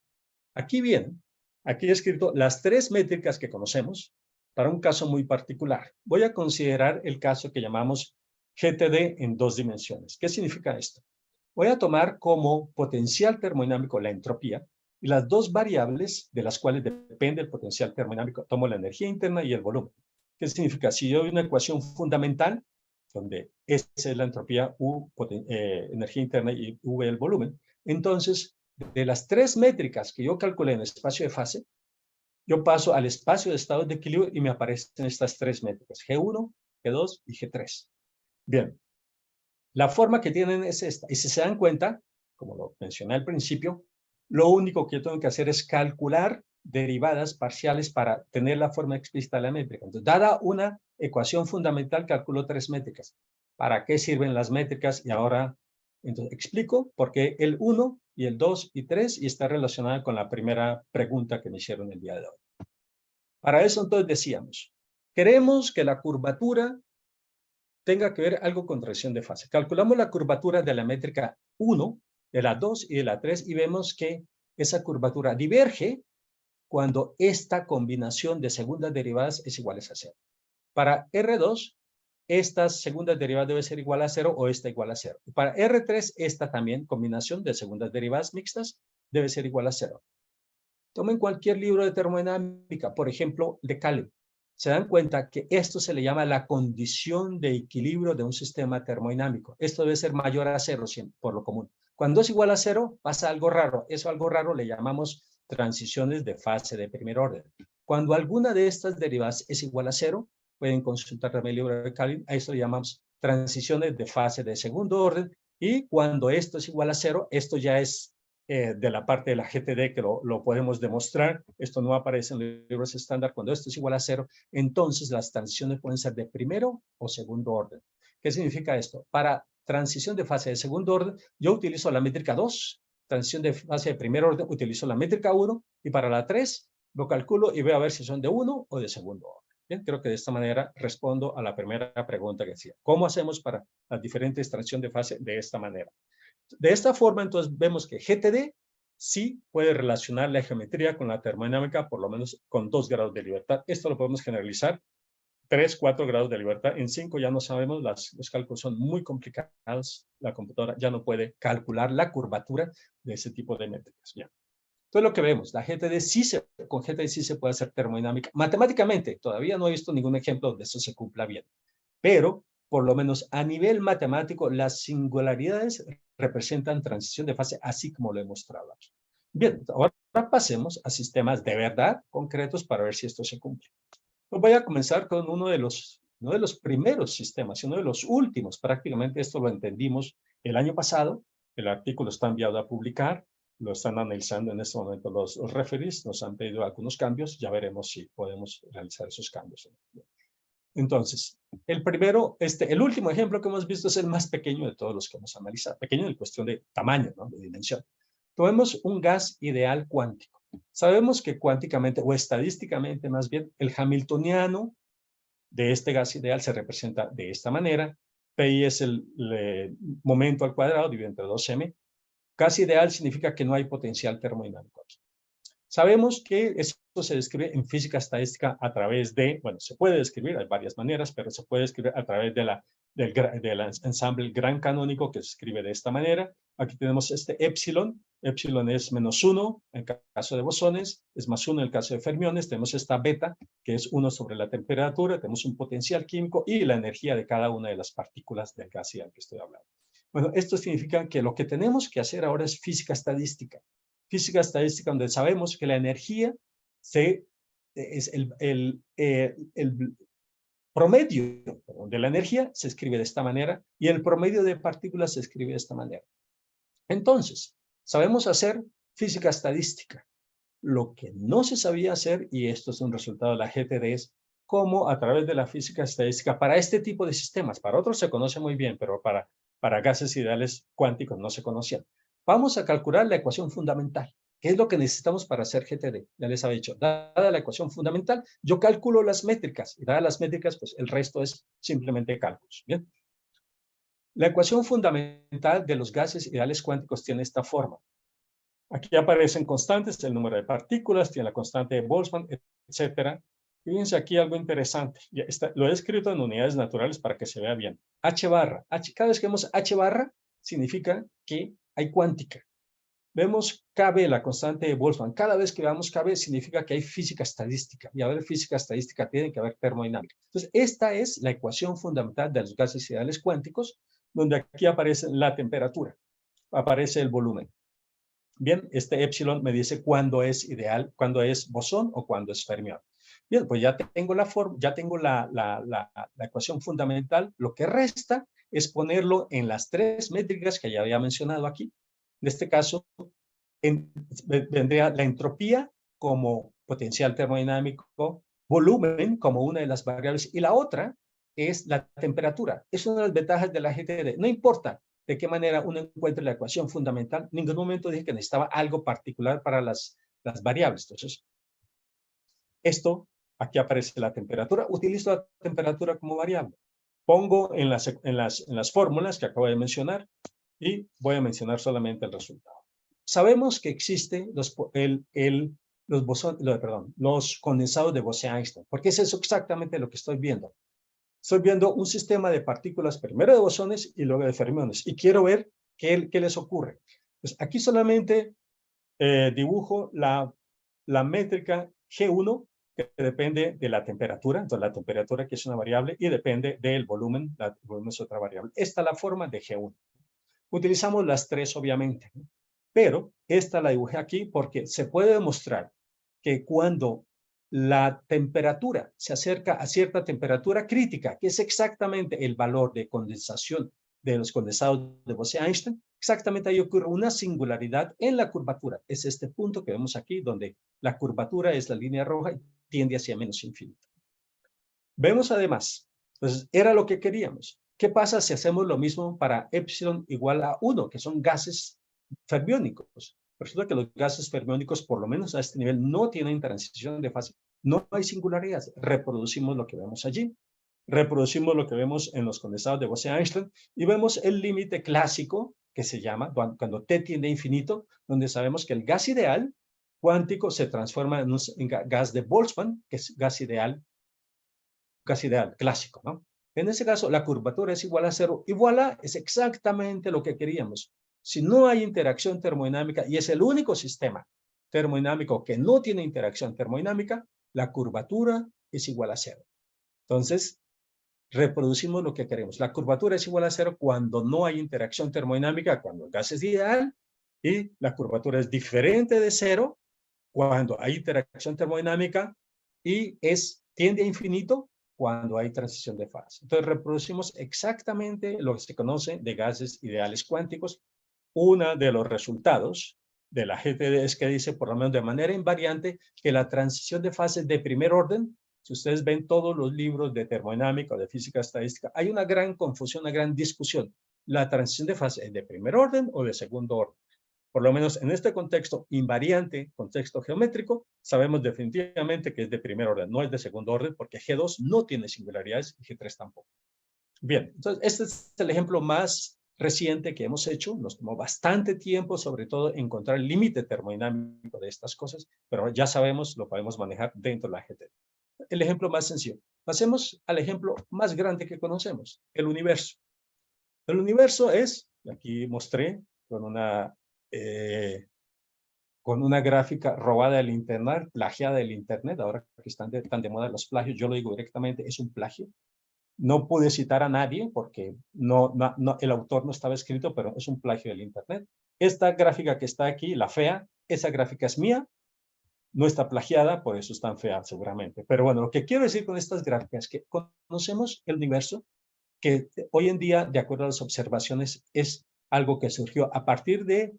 Aquí he escrito las 3 métricas que conocemos para un caso muy particular. Voy a considerar el caso que llamamos GTD en 2 dimensiones. ¿Qué significa esto? Voy a tomar como potencial termodinámico la entropía y las 2 variables de las cuales depende el potencial termodinámico. Tomo la energía interna y el volumen. ¿Qué significa? Si yo doy una ecuación fundamental, donde S es la entropía, U, energía interna, y V el volumen. Entonces, de las tres métricas que yo calculé en el espacio de fase, yo paso al espacio de estado de equilibrio y me aparecen estas tres métricas, G1, G2 y G3. Bien, la forma que tienen es esta. Y si se dan cuenta, como lo mencioné al principio, lo único que yo tengo que hacer es calcular derivadas parciales para tener la forma explícita de la métrica. Entonces, dada una ecuación fundamental, calculo tres métricas. ¿Para qué sirven las métricas? Y ahora, entonces, explico por qué el 1 y el 2 y 3 y está relacionada con la primera pregunta que me hicieron el día de hoy. Para eso, entonces, decíamos, queremos que la curvatura tenga que ver algo con transición de fase. Calculamos la curvatura de la métrica 1, de la 2 y de la 3 y vemos que esa curvatura diverge cuando esta combinación de segundas derivadas es igual a 0. Para R2, estas segundas derivadas deben ser igual a 0 o esta igual a 0. Y para R3, esta también, combinación de segundas derivadas mixtas, debe ser igual a 0. Tomen cualquier libro de termodinámica, por ejemplo, de Caleb. Se dan cuenta que esto se le llama la condición de equilibrio de un sistema termodinámico. Esto debe ser mayor a 0 por lo común. Cuando es igual a 0, pasa algo raro. Eso algo raro le llamamos transiciones de fase de primer orden. Cuando alguna de estas derivadas es igual a 0, pueden consultar también el libro de Caleb, a eso le llamamos transiciones de fase de segundo orden. Y cuando esto es igual a 0, esto ya es de la parte de la GTD que lo podemos demostrar. Esto no aparece en los libros estándar. Cuando esto es igual a 0, entonces las transiciones pueden ser de primero o segundo orden. ¿Qué significa esto? Para transición de fase de segundo orden, yo utilizo la métrica 2, transición de fase de primer orden, utilizo la métrica 1, y para la 3 lo calculo y veo a ver si son de 1 o de segundo orden. Bien, creo que de esta manera respondo a la primera pregunta que decía. ¿Cómo hacemos para las diferentes transiciones de fase de esta manera? De esta forma, entonces, vemos que GTD sí puede relacionar la geometría con la termodinámica, por lo menos con 2 grados de libertad. Esto lo podemos generalizar. 3, 4 grados de libertad. En 5 ya no sabemos, los cálculos son muy complicados. La computadora ya no puede calcular la curvatura de ese tipo de métricas. Ya. Entonces, lo que vemos, la GTD con GTD sí se puede hacer termodinámica. Matemáticamente, todavía no he visto ningún ejemplo donde eso se cumpla bien. Pero, por lo menos a nivel matemático, las singularidades representan transición de fase, así como lo he mostrado aquí. Bien, ahora pasemos a sistemas de verdad concretos para ver si esto se cumple. Pues voy a comenzar con uno de los primeros sistemas, uno de los últimos. Prácticamente esto lo entendimos el año pasado. El artículo está enviado a publicar. Lo están analizando en este momento los referees. Nos han pedido algunos cambios. Ya veremos si podemos realizar esos cambios. Entonces, el último ejemplo que hemos visto es el más pequeño de todos los que hemos analizado. Pequeño en cuestión de tamaño, ¿no? De dimensión. Tomemos un gas ideal cuántico. Sabemos que cuánticamente, o estadísticamente más bien, el hamiltoniano de este gas ideal se representa de esta manera. Pi es el momento al cuadrado dividido entre 2m. Gas ideal significa que no hay potencial termodinámico aquí. Sabemos que esto se describe en física estadística a través de, bueno, se puede describir, hay varias maneras, pero se puede describir a través del ensamble gran canónico, que se escribe de esta manera. Aquí tenemos este epsilon. Epsilon es -1 en el caso de bosones, es +1 en el caso de fermiones. Tenemos esta beta, que es 1 sobre la temperatura. Tenemos un potencial químico y la energía de cada una de las partículas del gas ideal que estoy hablando. Bueno, esto significa que lo que tenemos que hacer ahora es física estadística. Física estadística donde sabemos que la energía es el promedio de la energía se escribe de esta manera y el promedio de partículas se escribe de esta manera. Entonces, sabemos hacer física estadística. Lo que no se sabía hacer, y esto es un resultado de la GTD, es cómo a través de la física estadística para este tipo de sistemas, para otros se conoce muy bien, pero para gases ideales cuánticos no se conocían. Vamos a calcular la ecuación fundamental. ¿Qué es lo que necesitamos para hacer GTD? Ya les había dicho, dada la ecuación fundamental, yo calculo las métricas, y dadas las métricas, pues el resto es simplemente cálculos. ¿Bien? La ecuación fundamental de los gases ideales cuánticos tiene esta forma. Aquí aparecen constantes, el número de partículas, tiene la constante de Boltzmann, etc. Fíjense aquí algo interesante. Lo he escrito en unidades naturales para que se vea bien. H barra. Cada vez que vemos H barra, significa que hay cuántica. Vemos KB, la constante de Boltzmann. Cada vez que veamos KB significa que hay física estadística. Y a ver física estadística tiene que haber termodinámica. Entonces, esta es la ecuación fundamental de los gases ideales cuánticos, donde aquí aparece la temperatura, aparece el volumen. Bien, este epsilon me dice cuándo es ideal, cuándo es bosón o cuándo es fermión. Bien, pues ya tengo la ecuación fundamental. Lo que resta es ponerlo en las tres métricas que ya había mencionado aquí. En este caso, vendría la entropía como potencial termodinámico, volumen como una de las variables, y la otra es la temperatura. Es una de las ventajas de la GTD. No importa de qué manera uno encuentre la ecuación fundamental, en ningún momento dije que necesitaba algo particular para las variables. Entonces, aquí aparece la temperatura. Utilizo la temperatura como variable. Pongo en las fórmulas que acabo de mencionar y voy a mencionar solamente el resultado. Sabemos que existen los condensados de Bose-Einstein, porque es eso exactamente lo que estoy viendo. Estoy viendo un sistema de partículas, primero de bosones y luego de fermiones, y quiero ver qué les ocurre. Pues aquí solamente dibujo la métrica G1, que depende de la temperatura, entonces la temperatura que es una variable, y depende del volumen, el volumen es otra variable. Esta es la forma de G1. Utilizamos las tres, obviamente, ¿no? Pero esta la dibujé aquí porque se puede demostrar que cuando la temperatura se acerca a cierta temperatura crítica, que es exactamente el valor de condensación de los condensados de Bose-Einstein, exactamente ahí ocurre una singularidad en la curvatura. Es este punto que vemos aquí, donde la curvatura es la línea roja y tiende hacia menos infinito. Vemos además, entonces era lo que queríamos. ¿Qué pasa si hacemos lo mismo para epsilon igual a 1, que son gases fermiónicos? Resulta que los gases fermiónicos, por lo menos a este nivel, no tienen transición de fase. No hay singularidades. Reproducimos lo que vemos allí. Reproducimos lo que vemos en los condensados de Bose-Einstein y vemos el límite clásico que se llama cuando T tiende a infinito, donde sabemos que el gas ideal cuántico se transforma en un gas de Boltzmann, que es gas ideal clásico, ¿no? En ese caso, la curvatura es igual a 0 y voilà, es exactamente lo que queríamos. Si no hay interacción termodinámica y es el único sistema termodinámico que no tiene interacción termodinámica, la curvatura es igual a 0. Entonces, reproducimos lo que queremos. La curvatura es igual a 0 cuando no hay interacción termodinámica, cuando el gas es ideal, y la curvatura es diferente de 0 cuando hay interacción termodinámica y tiende a infinito cuando hay transición de fase. Entonces reproducimos exactamente lo que se conoce de gases ideales cuánticos. Uno de los resultados de la GTD es que dice, por lo menos de manera invariante, que la transición de fase de primer orden, si ustedes ven todos los libros de termodinámica o de física estadística, hay una gran confusión, una gran discusión. ¿La transición de fase es de primer orden o de segundo orden? Por lo menos en este contexto invariante, contexto geométrico, sabemos definitivamente que es de primer orden, no es de segundo orden, porque G2 no tiene singularidades y G3 tampoco. Bien, entonces este es el ejemplo más reciente que hemos hecho. Nos tomó bastante tiempo, sobre todo, encontrar el límite termodinámico de estas cosas, pero ya sabemos, lo podemos manejar dentro de la GT. El ejemplo más sencillo. Pasemos al ejemplo más grande que conocemos, el universo. El universo es, aquí mostré con una gráfica robada del internet, plagiada del internet, ahora que están tan de moda los plagios, yo lo digo directamente, es un plagio. No pude citar a nadie porque el autor no estaba escrito, pero es un plagio del internet. Esta gráfica que está aquí, la fea, esa gráfica es mía, no está plagiada, por eso es tan fea seguramente. Pero bueno, lo que quiero decir con estas gráficas es que conocemos el universo, que hoy en día, de acuerdo a las observaciones, es algo que surgió a partir de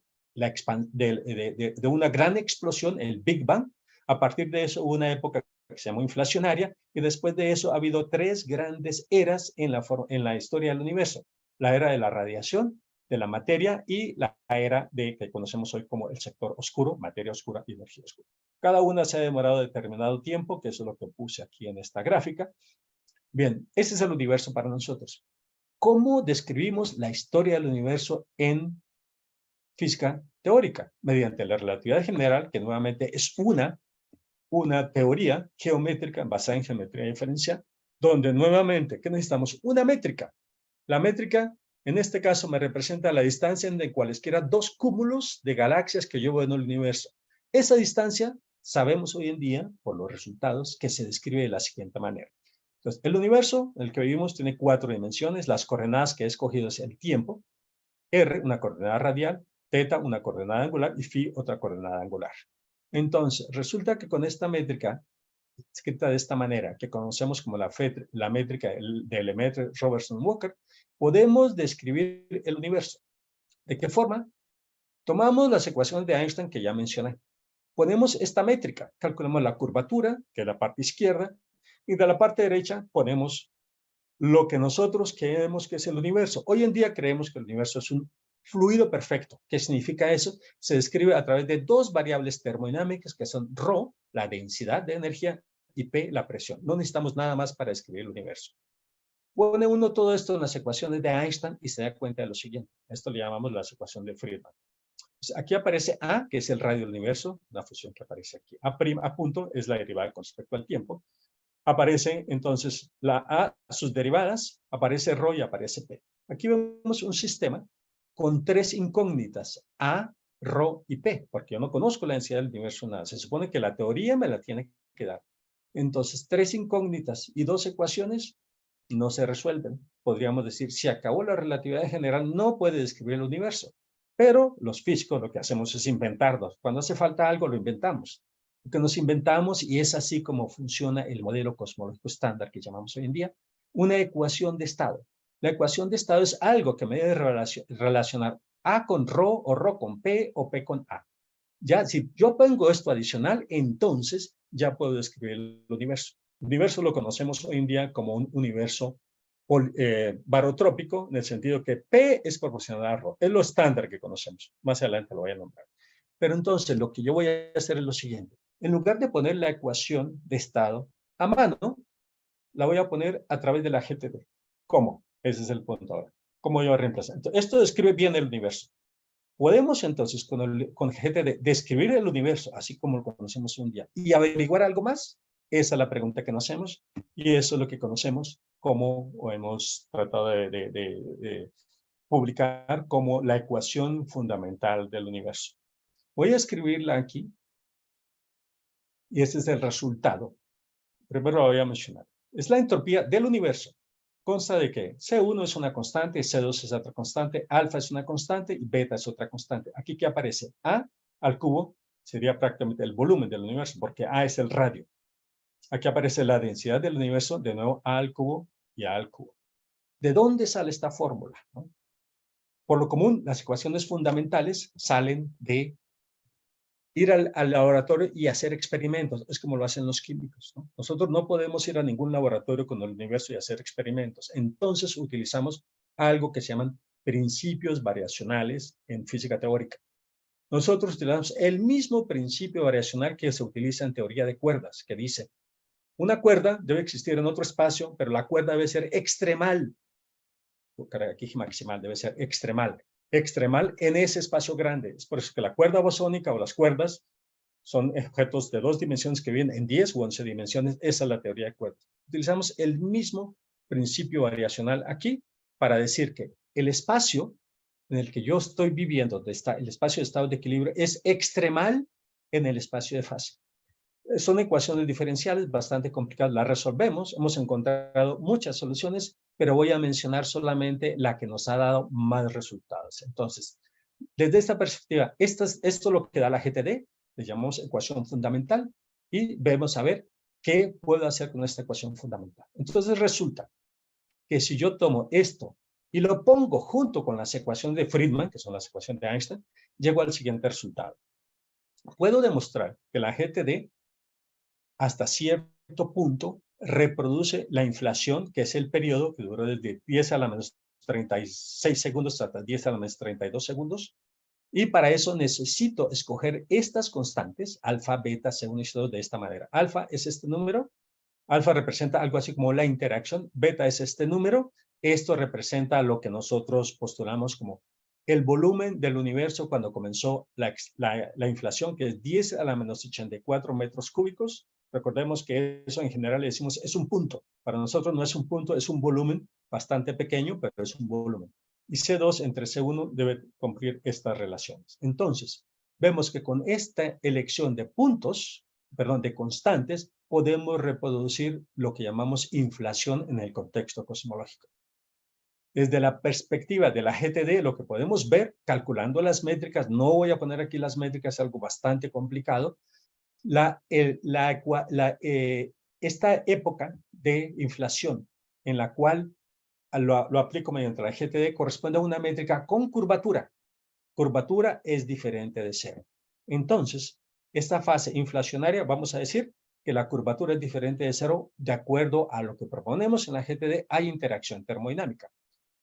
una gran explosión, el Big Bang. A partir de eso hubo una época que se llamó inflacionaria y después de eso ha habido tres grandes eras en la historia del universo. La era de la radiación, de la materia y la era que conocemos hoy como el sector oscuro, materia oscura y energía oscura. Cada una se ha demorado determinado tiempo, que eso es lo que puse aquí en esta gráfica. Bien, ese es el universo para nosotros. ¿Cómo describimos la historia del universo en física teórica? Mediante la relatividad general, que nuevamente es una teoría geométrica basada en geometría diferencial, donde nuevamente, ¿qué necesitamos? Una métrica. La métrica En este caso me representa la distancia entre cualesquiera dos cúmulos de galaxias que yo veo en el universo. Esa distancia sabemos hoy en día, por los resultados, que se describe de la siguiente manera. Entonces, el universo en el que vivimos tiene 4 dimensiones. Las coordenadas que he escogido es el tiempo, r, una coordenada radial, θ, una coordenada angular, y phi, otra coordenada angular. Entonces, resulta que con esta métrica, escrita de esta manera, que conocemos como la métrica de Lemaitre-Robertson-Walker, podemos describir el universo. ¿De qué forma? Tomamos las ecuaciones de Einstein que ya mencioné. Ponemos esta métrica, calculamos la curvatura, que es la parte izquierda, y de la parte derecha ponemos lo que nosotros creemos que es el universo. Hoy en día creemos que el universo es un fluido perfecto. ¿Qué significa eso? Se describe a través de dos variables termodinámicas que son ρ, la densidad de energía, y P, la presión. No necesitamos nada más para describir el universo. Pone uno todo esto en las ecuaciones de Einstein y se da cuenta de lo siguiente. Esto le llamamos la ecuación de Friedman. Pues aquí aparece A, que es el radio del universo, una función que aparece aquí. A punto es la derivada con respecto al tiempo. Aparece entonces la A, sus derivadas, aparece ρ y aparece P. Aquí vemos un sistema con 3 incógnitas, A, ρ y P, porque yo no conozco la densidad del universo nada. Se supone que la teoría me la tiene que dar. Entonces, 3 incógnitas y 2 ecuaciones no se resuelven. Podríamos decir, si acabó la relatividad general, no puede describir el universo. Pero los físicos lo que hacemos es inventarlos. Cuando hace falta algo, lo inventamos. Lo que nos inventamos, y es así como funciona el modelo cosmológico estándar que llamamos hoy en día, una ecuación de estado. La ecuación de estado es algo que me debe relacionar A con ρ, o ρ con P, o P con A. Ya, si yo pongo esto adicional, entonces ya puedo describir el universo. El universo lo conocemos hoy en día como un universo barotrópico, en el sentido que P es proporcional a ρ. Es lo estándar que conocemos. Más adelante lo voy a nombrar. Pero entonces lo que yo voy a hacer es lo siguiente. En lugar de poner la ecuación de estado a mano, la voy a poner a través de la GTD. ¿Cómo? Ese es el punto ahora. ¿Cómo yo voy a reemplazar? Entonces, esto describe bien el universo. Podemos entonces con GTD describir el universo así como lo conocemos un día y averiguar algo más. Esa es la pregunta que nos hacemos y eso es lo que conocemos como, o hemos tratado de publicar como la ecuación fundamental del universo. Voy a escribirla aquí y este es el resultado. Primero lo voy a mencionar. Es la entropía del universo. Consta de que C1 es una constante, C2 es otra constante, alfa es una constante y beta es otra constante. Aquí que aparece A al cubo sería prácticamente el volumen del universo, porque A es el radio. Aquí aparece la densidad del universo, de nuevo A al cubo y A al cubo. ¿De dónde sale esta fórmula? ¿No? Por lo común, las ecuaciones fundamentales salen de ir al laboratorio y hacer experimentos. Es como lo hacen los químicos, ¿no? Nosotros no podemos ir a ningún laboratorio con el universo y hacer experimentos. Entonces utilizamos algo que se llaman principios variacionales en física teórica. Nosotros utilizamos el mismo principio variacional que se utiliza en teoría de cuerdas, que dice, una cuerda debe existir en otro espacio, pero la cuerda debe ser extremal. Aquí maximal, debe ser extremal. Extremal en ese espacio grande. Es por eso que la cuerda bosónica o las cuerdas son objetos de 2 dimensiones que vienen en 10 u 11 dimensiones. Esa es la teoría de cuerdas. Utilizamos el mismo principio variacional aquí para decir que el espacio en el que yo estoy viviendo, el espacio de estado de equilibrio, es extremal en el espacio de fase. Son ecuaciones diferenciales bastante complicadas, las resolvemos, hemos encontrado muchas soluciones, pero voy a mencionar solamente la que nos ha dado más resultados. Entonces, desde esta perspectiva, esto es lo que da la GTD, le llamamos ecuación fundamental, y vamos a ver qué puedo hacer con esta ecuación fundamental. Entonces resulta que si yo tomo esto y lo pongo junto con las ecuaciones de Friedman, que son las ecuaciones de Einstein, llego al siguiente resultado. Puedo demostrar que la GTD hasta cierto punto reproduce la inflación, que es el periodo que dura desde 10 a la menos 36 segundos hasta 10 a la menos 32 segundos. Y para eso necesito escoger estas constantes, alfa, beta, C1 y C2, de esta manera. Alfa es este número. Alfa representa algo así como la interacción. Beta es este número. Esto representa lo que nosotros postulamos como el volumen del universo cuando comenzó la inflación, que es 10 a la menos 84 metros cúbicos. Recordemos que eso en general le decimos es un punto. Para nosotros no es un punto, es un volumen bastante pequeño, pero es un volumen. y C2 entre C1 debe cumplir estas relaciones. Entonces, vemos que con esta elección de puntos, perdón, de constantes, podemos reproducir lo que llamamos inflación en el contexto cosmológico. Desde la perspectiva de la GTD, lo que podemos ver, calculando las métricas, no voy a poner aquí las métricas, es algo bastante complicado, esta época de inflación en la cual lo aplico mediante la GTD corresponde a una métrica con curvatura. Curvatura es diferente de cero. Entonces, esta fase inflacionaria, vamos a decir que la curvatura es diferente de cero de acuerdo a lo que proponemos en la GTD, hay interacción termodinámica.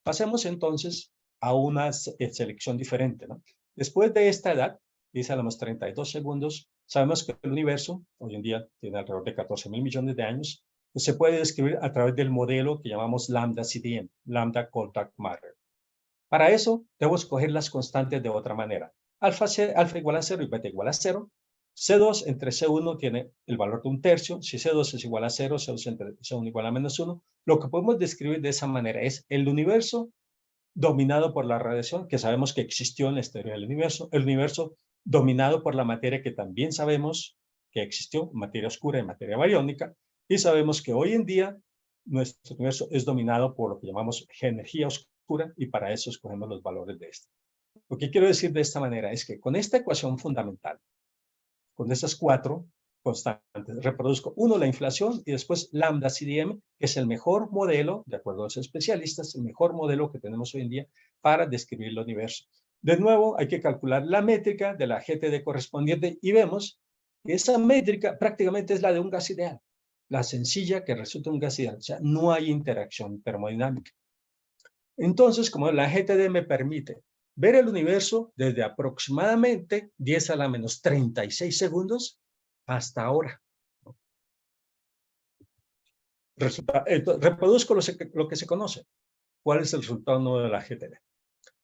Pasemos entonces a una selección diferente, ¿no? Después de esta edad, dice a los 32 segundos, sabemos que el universo, hoy en día tiene alrededor de 14.000 millones de años, pues se puede describir a través del modelo que llamamos lambda CDM, lambda cold dark matter. Para eso, debo escoger las constantes de otra manera. Alfa igual a 0 y beta igual a 0. C2 entre C1 tiene el valor de 1/3. Si C2 es igual a 0, C2 entre C1 igual a -1. Lo que podemos describir de esa manera es el universo dominado por la radiación, que sabemos que existió en la historia del universo. El universo dominado por la materia, que también sabemos que existió, materia oscura y materia bariónica. Y sabemos que hoy en día nuestro universo es dominado por lo que llamamos energía oscura, y para eso escogemos los valores de esto. Lo que quiero decir de esta manera es que con esta ecuación fundamental, con esas 4 constantes, reproduzco la inflación y después lambda CDM, que es el mejor modelo, de acuerdo a los especialistas, el mejor modelo que tenemos hoy en día para describir el universo. De nuevo, hay que calcular la métrica de la GTD correspondiente y vemos que esa métrica prácticamente es la de un gas ideal, la sencilla que resulta un gas ideal, o sea, no hay interacción termodinámica. Entonces, como la GTD me permite ver el universo desde aproximadamente 10 a la menos 36 segundos hasta ahora. Reproduzco lo que se conoce. ¿Cuál es el resultado de la GTD?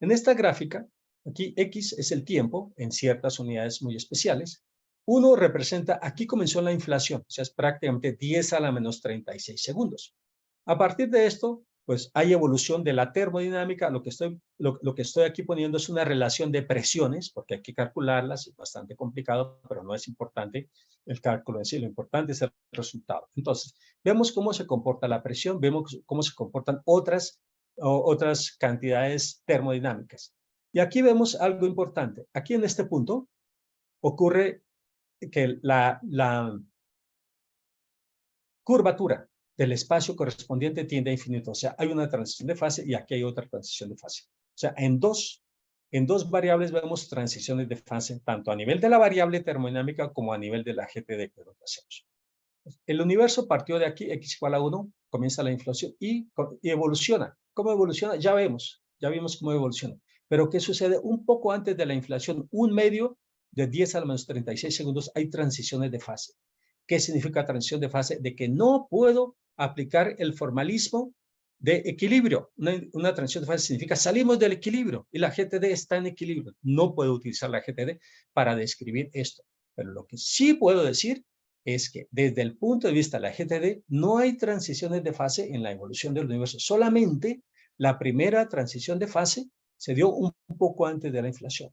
En esta gráfica, aquí X es el tiempo en ciertas unidades muy especiales. 1 representa, aquí comenzó la inflación, o sea, es prácticamente 10 a la menos 36 segundos. A partir de esto, pues hay evolución de la termodinámica. Lo que estoy aquí poniendo es una relación de presiones, porque hay que calcularlas, es bastante complicado, pero no es importante el cálculo en sí, lo importante es el resultado. Entonces, vemos cómo se comporta la presión, vemos cómo se comportan otras cantidades termodinámicas. Y aquí vemos algo importante. Aquí en este punto ocurre que la curvatura del espacio correspondiente tiende a infinito. O sea, hay una transición de fase y aquí hay otra transición de fase. O sea, en dos variables vemos transiciones de fase, tanto a nivel de la variable termodinámica como a nivel de la GTD que hacemos. El universo partió de aquí, x igual a 1, comienza la inflación y evoluciona. ¿Cómo evoluciona? Ya vimos cómo evoluciona. Pero ¿qué sucede? Un poco antes de la inflación, un medio de 10 a la menos 36 segundos, hay transiciones de fase. ¿Qué significa transición de fase? De que no puedo aplicar el formalismo de equilibrio. Una transición de fase significa salimos del equilibrio y la GTD está en equilibrio. No puedo utilizar la GTD para describir esto. Pero lo que sí puedo decir es que desde el punto de vista de la GTD no hay transiciones de fase en la evolución del universo. Solamente la primera transición de fase se dio un poco antes de la inflación.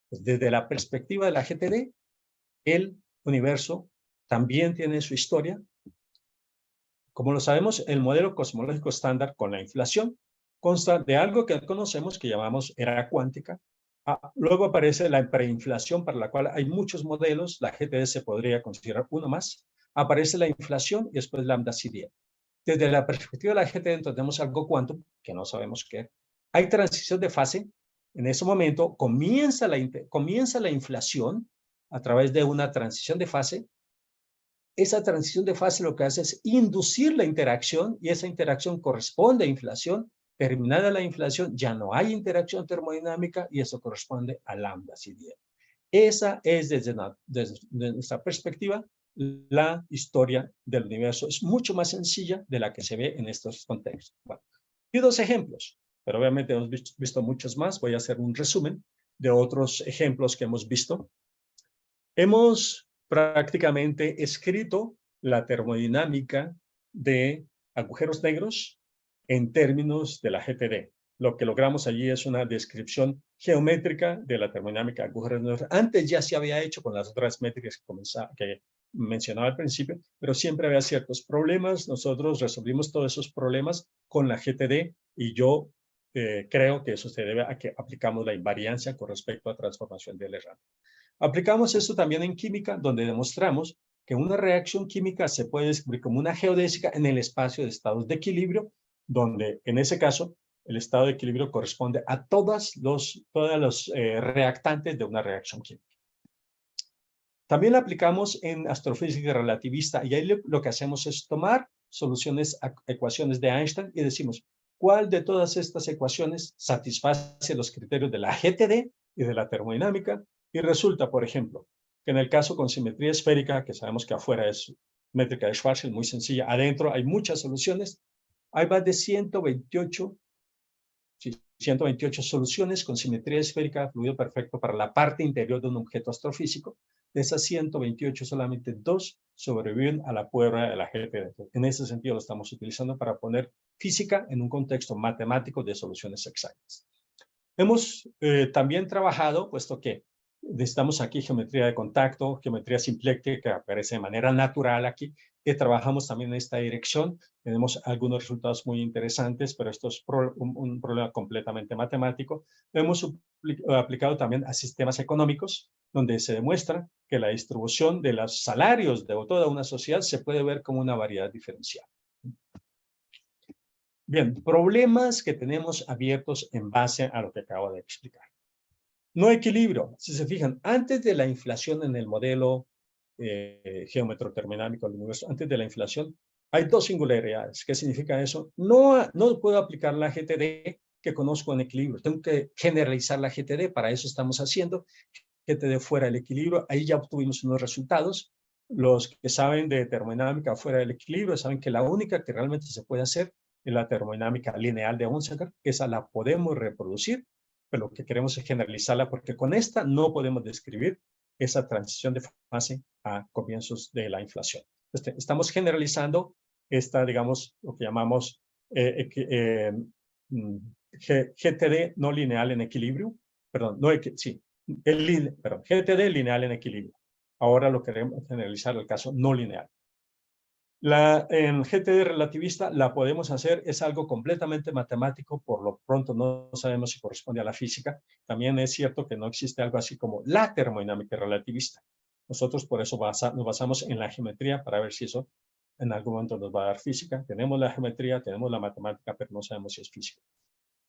Pues desde la perspectiva de la GTD, el universo también tiene su historia. Como lo sabemos, el modelo cosmológico estándar con la inflación consta de algo que conocemos que llamamos era cuántica. Luego aparece la preinflación, para la cual hay muchos modelos. La GTD se podría considerar uno más. Aparece la inflación y después lambda CDM. Desde la perspectiva de la GTD entendemos algo quantum, que no sabemos qué. Hay transición de fase. En ese momento comienza la inflación a través de una transición de fase. Esa transición de fase lo que hace es inducir la interacción y esa interacción corresponde a inflación. Terminada la inflación, ya no hay interacción termodinámica y eso corresponde a lambda CDM. Esa es desde nuestra perspectiva la historia del universo. Es mucho más sencilla de la que se ve en estos contextos. Bueno, y 2 ejemplos, pero obviamente hemos visto muchos más. Voy a hacer un resumen de otros ejemplos que hemos visto. Hemos prácticamente escrito la termodinámica de agujeros negros en términos de la GTD. lo que logramos allí es una descripción geométrica de la termodinámica de agujeros negros. Antes ya se había hecho con las otras métricas que mencionaba al principio, pero siempre había ciertos problemas. Nosotros resolvimos todos esos problemas con la GTD y yo creo que eso se debe a que aplicamos la invariancia con respecto a transformación del errante. Aplicamos esto también en química, donde demostramos que una reacción química se puede describir como una geodésica en el espacio de estados de equilibrio, donde en ese caso el estado de equilibrio corresponde a todos los reactantes de una reacción química. También la aplicamos en astrofísica relativista y ahí lo que hacemos es tomar soluciones a ecuaciones de Einstein y decimos, ¿cuál de todas estas ecuaciones satisface los criterios de la GTD y de la termodinámica? Y resulta, por ejemplo, que en el caso con simetría esférica, que sabemos que afuera es métrica de Schwarzschild, muy sencilla, adentro hay muchas soluciones, hay más de 128 soluciones con simetría esférica de fluido perfecto para la parte interior de un objeto astrofísico. De esas 128, solamente 2 sobreviven a la prueba de la GTD. En ese sentido lo estamos utilizando para poner física en un contexto matemático de soluciones exactas. Hemos también trabajado, puesto que necesitamos aquí geometría de contacto, geometría simpléctica que aparece de manera natural aquí, que trabajamos también en esta dirección. Tenemos algunos resultados muy interesantes, pero esto es un problema completamente matemático. Hemos aplicado también a sistemas económicos, donde se demuestra que la distribución de los salarios de toda una sociedad se puede ver como una variedad diferencial. Bien, problemas que tenemos abiertos en base a lo que acabo de explicar. No equilibrio. Si se fijan, antes de la inflación en el modelo geometrotermodinámico del universo, antes de la inflación, hay dos singularidades. ¿Qué significa eso? No puedo aplicar la GTD que conozco en equilibrio. Tengo que generalizar la GTD. Para eso estamos haciendo GTD fuera del equilibrio. Ahí ya obtuvimos unos resultados. Los que saben de termodinámica fuera del equilibrio saben que la única que realmente se puede hacer es la termodinámica lineal de Onsager. Esa la podemos reproducir, pero lo que queremos es generalizarla porque con esta no podemos describir esa transición de fase a comienzos de la inflación. Estamos generalizando esta, digamos, lo que llamamos GTD no lineal en equilibrio, perdón, GTD lineal en equilibrio. Ahora lo queremos generalizar al caso no lineal. En GTD relativista la podemos hacer, es algo completamente matemático, por lo pronto no sabemos si corresponde a la física. También es cierto que no existe algo así como la termodinámica relativista. Nosotros por eso nos basamos en la geometría para ver si eso en algún momento nos va a dar física. Tenemos la geometría, tenemos la matemática, pero no sabemos si es física.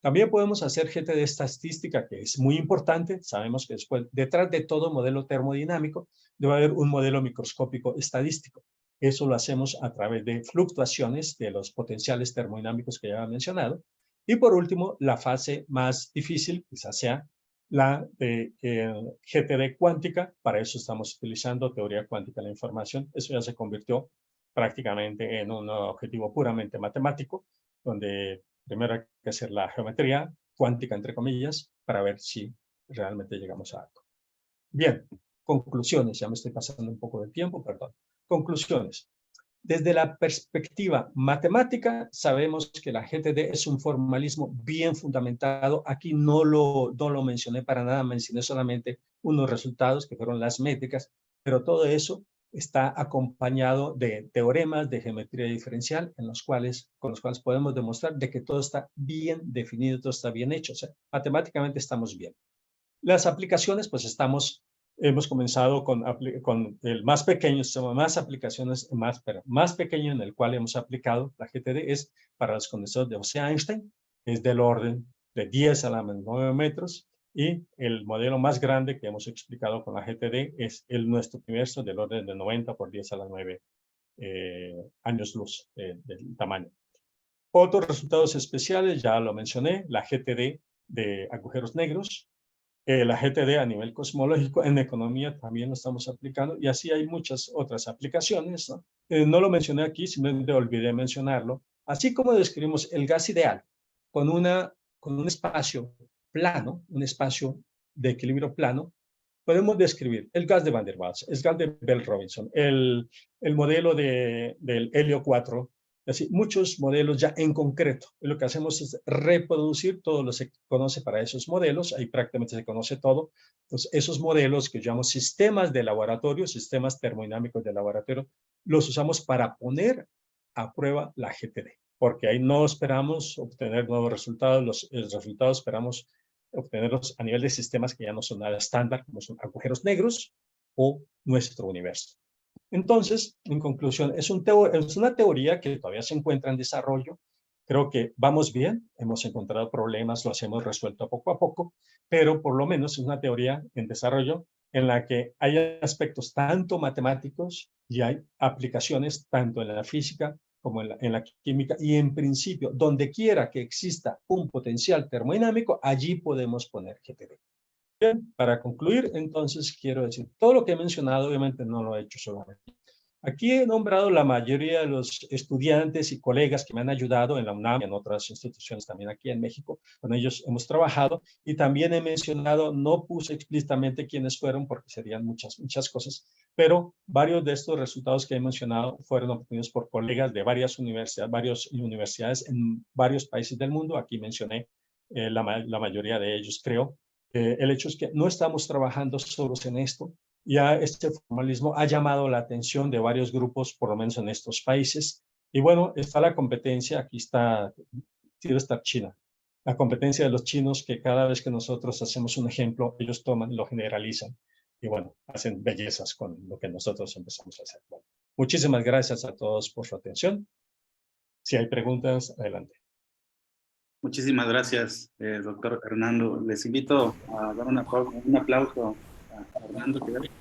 También podemos hacer GTD estadística, que es muy importante. Sabemos que después, detrás de todo modelo termodinámico, debe haber un modelo microscópico estadístico. Eso lo hacemos a través de fluctuaciones de los potenciales termodinámicos que ya he mencionado. Y por último, la fase más difícil, quizás sea la de GTD cuántica. Para eso estamos utilizando teoría cuántica de la información. Eso ya se convirtió prácticamente en un objetivo puramente matemático, donde primero hay que hacer la geometría cuántica, entre comillas, para ver si realmente llegamos a algo. Bien, conclusiones. Ya me estoy pasando un poco de tiempo, perdón. Conclusiones. Desde la perspectiva matemática, sabemos que la GTD es un formalismo bien fundamentado. Aquí no lo mencioné para nada, mencioné solamente unos resultados que fueron las métricas, pero todo eso está acompañado de teoremas de geometría diferencial con los cuales podemos demostrar de que todo está bien definido, todo está bien hecho. O sea, matemáticamente estamos bien. Las aplicaciones, pues hemos comenzado con el más pequeño, más pequeño en el cual hemos aplicado la GTD es para los condensadores de Bose-Einstein, es del orden de 10 a la menos 9 metros, y el modelo más grande que hemos explicado con la GTD es nuestro universo del orden de 90 por 10 a la 9 años luz del tamaño. Otros resultados especiales, ya lo mencioné, la GTD de agujeros negros, la GTD a nivel cosmológico, en economía también lo estamos aplicando, y así hay muchas otras aplicaciones, ¿no? No lo mencioné aquí, simplemente olvidé mencionarlo. Así como describimos el gas ideal con un espacio plano, un espacio de equilibrio plano, podemos describir el gas de Van der Waals, el gas de Bell-Robinson, el modelo del helio 4 Así, muchos modelos ya en concreto. Lo que hacemos es reproducir todo lo que se conoce para esos modelos. Ahí prácticamente se conoce todo. Entonces, esos modelos que llamamos sistemas de laboratorio, sistemas termodinámicos de laboratorio, los usamos para poner a prueba la GTD. Porque ahí no esperamos obtener nuevos resultados. Los resultados esperamos obtenerlos a nivel de sistemas que ya no son nada estándar, como son agujeros negros o nuestro universo. Entonces, en conclusión, es una teoría que todavía se encuentra en desarrollo. Creo que vamos bien, hemos encontrado problemas, los hemos resuelto poco a poco, pero por lo menos es una teoría en desarrollo en la que hay aspectos tanto matemáticos y hay aplicaciones tanto en la física como en la química, y en principio, donde quiera que exista un potencial termodinámico, allí podemos poner GTD. Bien, para concluir, entonces quiero decir, todo lo que he mencionado obviamente no lo he hecho solamente. Aquí he nombrado la mayoría de los estudiantes y colegas que me han ayudado en la UNAM y en otras instituciones también aquí en México. Con ellos hemos trabajado y también he mencionado, no puse explícitamente quiénes fueron porque serían muchas cosas, pero varios de estos resultados que he mencionado fueron obtenidos por colegas de varias universidades en varios países del mundo. Aquí mencioné la mayoría de ellos, creo. El hecho es que no estamos trabajando solos en esto. Ya este formalismo ha llamado la atención de varios grupos, por lo menos en estos países. Y bueno, está la competencia, aquí está, quiero estar China. La competencia de los chinos, que cada vez que nosotros hacemos un ejemplo, ellos toman, lo generalizan y bueno, hacen bellezas con lo que nosotros empezamos a hacer. Bueno, muchísimas gracias a todos por su atención. Si hay preguntas, adelante. Muchísimas gracias, doctor Hernando. Les invito a dar un aplauso a Hernando. Gracias.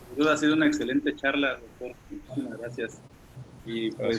Sin duda ha sido una excelente charla, doctor. Muchísimas gracias. Y pues